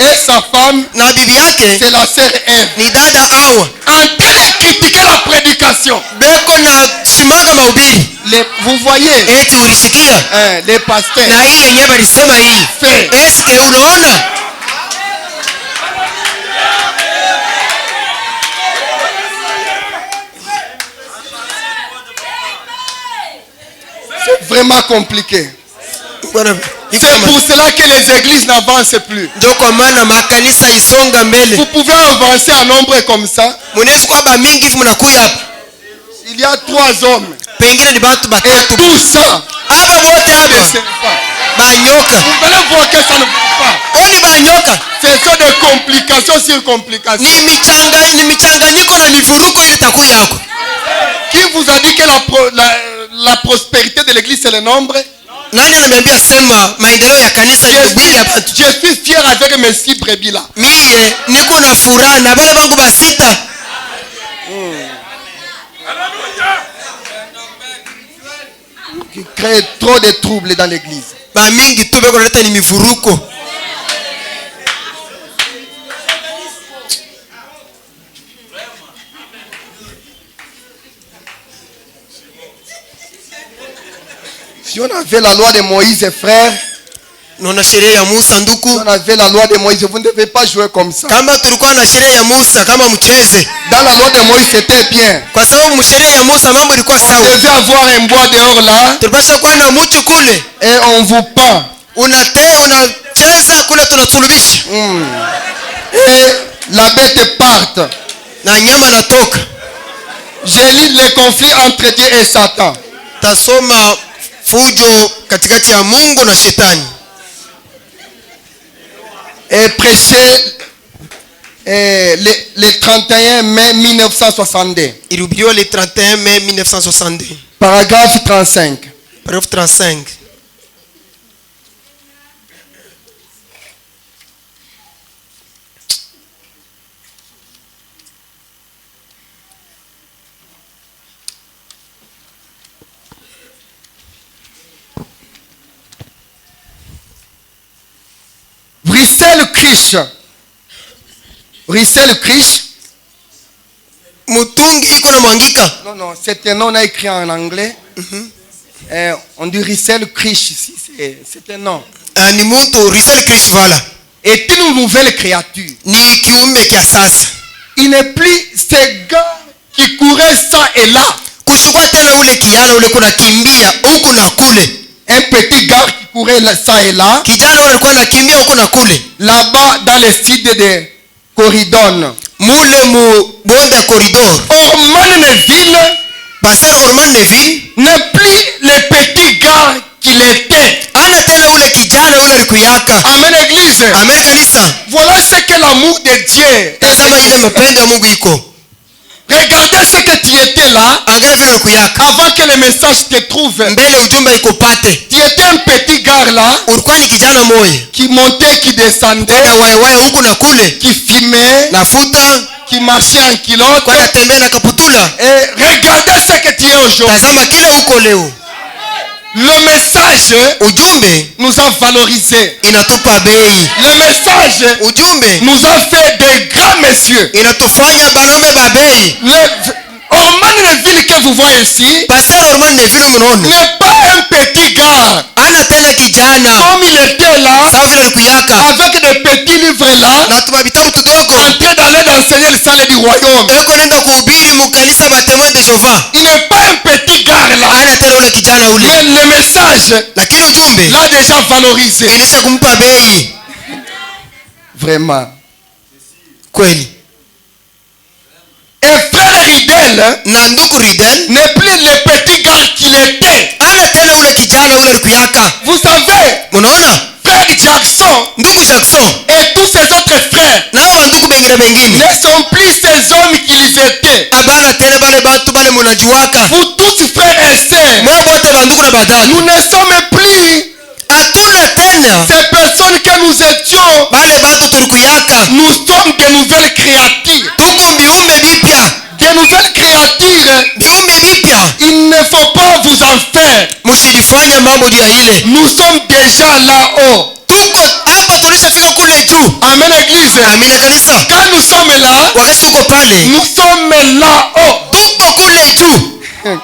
Et sa femme, na bibi yake c'est la sœur Ève. ni dada Hawa En train de critiquer la prédication. beko na shimanga mahubiri Vous voyez, eti ulisikia hein, les pasteurs na hii yenyewe balisema hii fait. eske unaona C'est vraiment compliqué. Bwana, iko C'est na pour cela que les églises n'avancent plus. ndio kwa maana makanisa isonga mbele Vous pouvez avancer en nombre comme ça. munaweza kuwa ba mingi hivi mnakuya hapa Il y a 3 hommes. pengine ni bantu Et batatu tout ça, aba bote ne aba sert pas. banyoka Vous allez voir que ça ne va pas. oni banyoka Ce sont des complications sur complications. ni michanganyiko na mivuruko ilitaku yako. Qui vous a dit que la prospérité de l'église c'est le nombre? Nani ananiambia sema maendeleo ya kanisa ni bwili ya bantu? Je suis fier avec mes 6 brebis là. Miye niko na furaha na bale bangu basita. Qui crée trop de troubles dans l'église. Ba mingi tu beko leta ni mivuruko. Si on avait la loi de Moïse, frère, Nona sheria ya Musa si nduku. on avait la loi de Moïse, vous ne devez pas jouer comme ça. Kama tulikuwa na sheria ya Musa kama mcheze. Dans la loi de Moïse, c'était bien. Kwa sababu msheria ya Musa mambo ilikuwa On sawa. devait avoir un bois dehors là Tulipasha kuwa na mtu kule. et on vous pend. Unacheza kule tunasulubisha. Et la bête parte. Na nyama natoka. J'ai lu les conflits entre Dieu et Satan. Tasoma fujo katikati ya Mungu na shetani. Et prêché le 31 mai 1962. Ilihubiriwa le 31 mai 1962. Paragraphe 35. Paragraphe 35. Russell Krish. Mutungi iko na mwangika. Non, c'est un nom on a écrit en anglais. On dit Russell Krish ici, c'est un nom. Ni mtu Russell Krish vala. Est une nouvelle créature. Ni kiumbe kia sasa. Il n'est plus ce gars qui courait ça et là. Kushukua tena ule kijana ule kuna kimbia huku na kule. Un petit gars qui courait ça et là. Kijana ule alikuwa anakimbia huku na kule. Là-bas dans le sud de Corridon. Mule mu bonde ya corridor. Orman Neville. Pasteur Orman Neville n'est plus le petit gars qu'il était. ana tena ule kijana ule alikuyaka. Amen église. Amen kanisa. Voilà ce que l'amour de Dieu. Tazama ile mapendo ya Mungu iko. Regardez ce que tu étais là. Angalia vile alikuyaka. Avant que le message te trouve. Mbele ujumbe ikupate. Tu étais un petit gars là. Ulikuwa ni kijana moyo. Qui montait, qui descendait. Na wewe huku na kule. Qui fumait. Nafuta. Qui marchait en culotte. Kwa natembea na kaputula. Et regardez ce que tu es aujourd'hui. Tazama kile uko leo. Le message ujumbe nous a valorisé. Inatupa bei. Le message ujumbe nous a fait des grands messieurs. Inatufanya banaume babei. Orman Neville que vous voyez ici. Pasteur Orman Neville mnaona. N'est pas un petit gars. Ana tena kijana. Comme il était là. Sawa vile alikuyaka. Avec des petits livres là. Na tuma vitabu tudogo. En train d'aller d'enseigner le salle du royaume. Eko nenda kuhubiri mukanisa ba témoin de Jéhovah. Il n'est pas un petit gars là. Ana tena ule kijana ule. Mais le message. Lakini ujumbe. L'a déjà valorisé. Ilisha kumpa bei. Vraiment. Kweli. Et frère Ridel. Na ndugu Ridel. N'est plus le petit gars qu'il était. Ana tena ule kijana ule alikuyaka. Vous savez. Munaona? Frère Jackson. Ndugu Jackson. Et tous ses autres frères. Nao bandugu bengine. Ne sont plus ces hommes qu'ils étaient. Abana tena bale bantu bale munajiwaka. Vous tous frères et sœurs. Mwe bote bandugu na badani. Nous ne sommes plus. Hatuna tena. Ces personnes que nous étions. Bale batu tulikuyaka. Nous sommes de nouvelles créatures. Tuko biumbe bipya. De nouvelles créatures. Biumbe bipya. Il ne faut pas vous en faire. Mushidifanya mambo juu ya ile. Nous sommes déjà là-haut. Tuko hapa tulishafika kule juu. Amen église. Amina kanisa. Quand nous sommes là. Wakati tuko pale. Nous sommes là-haut. Tuko kule juu.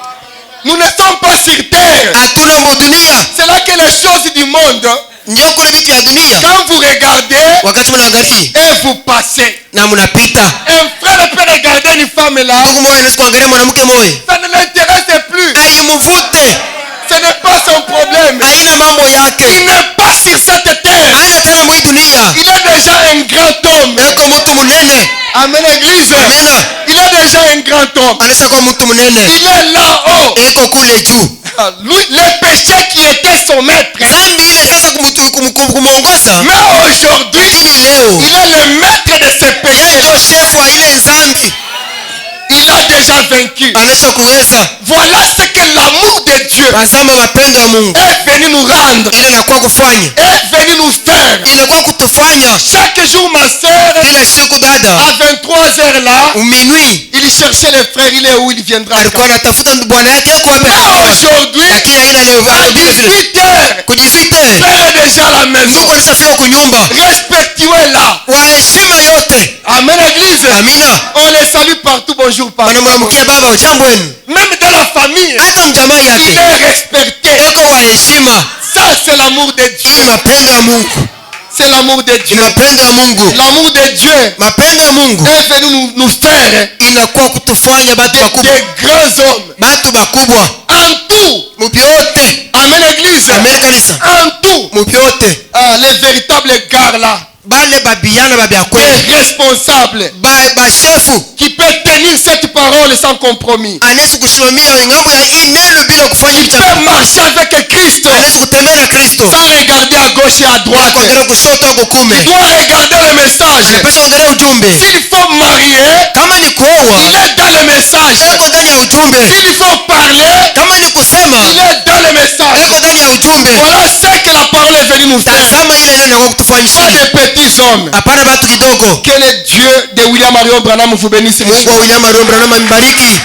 Nous ne sommes pas sur terre. Hatuna mudunia. C'est là que les choses du monde. Ndio kule vitu ya dunia. Quand vous regardez. Wakati mnaangalia. Et vous passez. Na mnapita. Un frère peut regarder une femme là. Ndugu moyo anaweza kuangalia mwanamke moyo. Ça ne l'intéresse plus. Aimuvute. Ce n'est pas son problème. Haina mambo yake. Il n'est pas sur cette terre. Hana tena mwi dunia. Il est déjà un grand homme. Eko mtu munene. Amen église. Amina. Il est déjà un grand homme. anaisha kuwa mtu mnene, Il est là-haut. iko kule juu. Lui, le péché qui était son maître. Dhambi ile sasa kumwongoza, Mais aujourd'hui, lakini leo il est le maître de ce yeye péché. ndio shefu wa ile dhambi, Il a déjà vaincu. anaisha kuweza. Voilà ce que l'amour de Dieu Tazama mapendo ya Mungu est venu nous rendre, ile inakuwa kufanya, est venu nous faire. inakuwa kutufanya Chaque jour, ma sœur, kila siku. Dada à 23h là, uminui il cherchait les frères. Il est où? Il viendra. alikuwa anatafuta bwana yake yuko wapi, Mais aujourd'hui, lakini haina leo. à 18h, Ku 18 Père est déjà à la maison. Mungu alishafika kunyumba. Respectez là. Wa heshima yote, Amen, église. amina. On les salue partout. Bonjour, papa. Wanamwamkia baba, ujambo wenu. Même dans la famille, Hata mjamaa il yake est respecté. eko wa heshima. Ça, c'est l'amour de Hii Dieu. ni mapendo ya Mungu, C'est l'amour de ni Dieu. mapendo ya Mungu. L'amour de Dieu Mapendo ya Mungu est venu nous faire inakuwa kutufanya batu bakubwa, des grands hommes. batu bakubwa En tout. mupyote. Amen, église. Amen kanisa, En tout. mupyote Les véritables gars là, bale babiyana babya les kweli, responsables, bashefu qui peut tenir cette parole sans compromis. anaweza kusimamia ngambo ya hii neno bila kufanya Il peut mchana, marcher avec Christ anaweza kutembea na Kristo sans regarder à gauche et à droite. kuangalia kushoto au kukume, Doit regarder le message. anapaswa kuangalia ujumbe. S'il faut marier, Kama ni kuoa, il est dans le message. eko ndani ya ujumbe. S'il faut parler, Kama ni kusema, il est dans le message. eko ndani ya ujumbe. Voilà ce que la parole est venue nous faire. Tazama ile neno kwa Pas kutufanyishia, des petits hommes. hapana batu kidogo. Que le Dieu de William Marion Branham vous bénisse. Mungu wa William Marion Branham ambariki.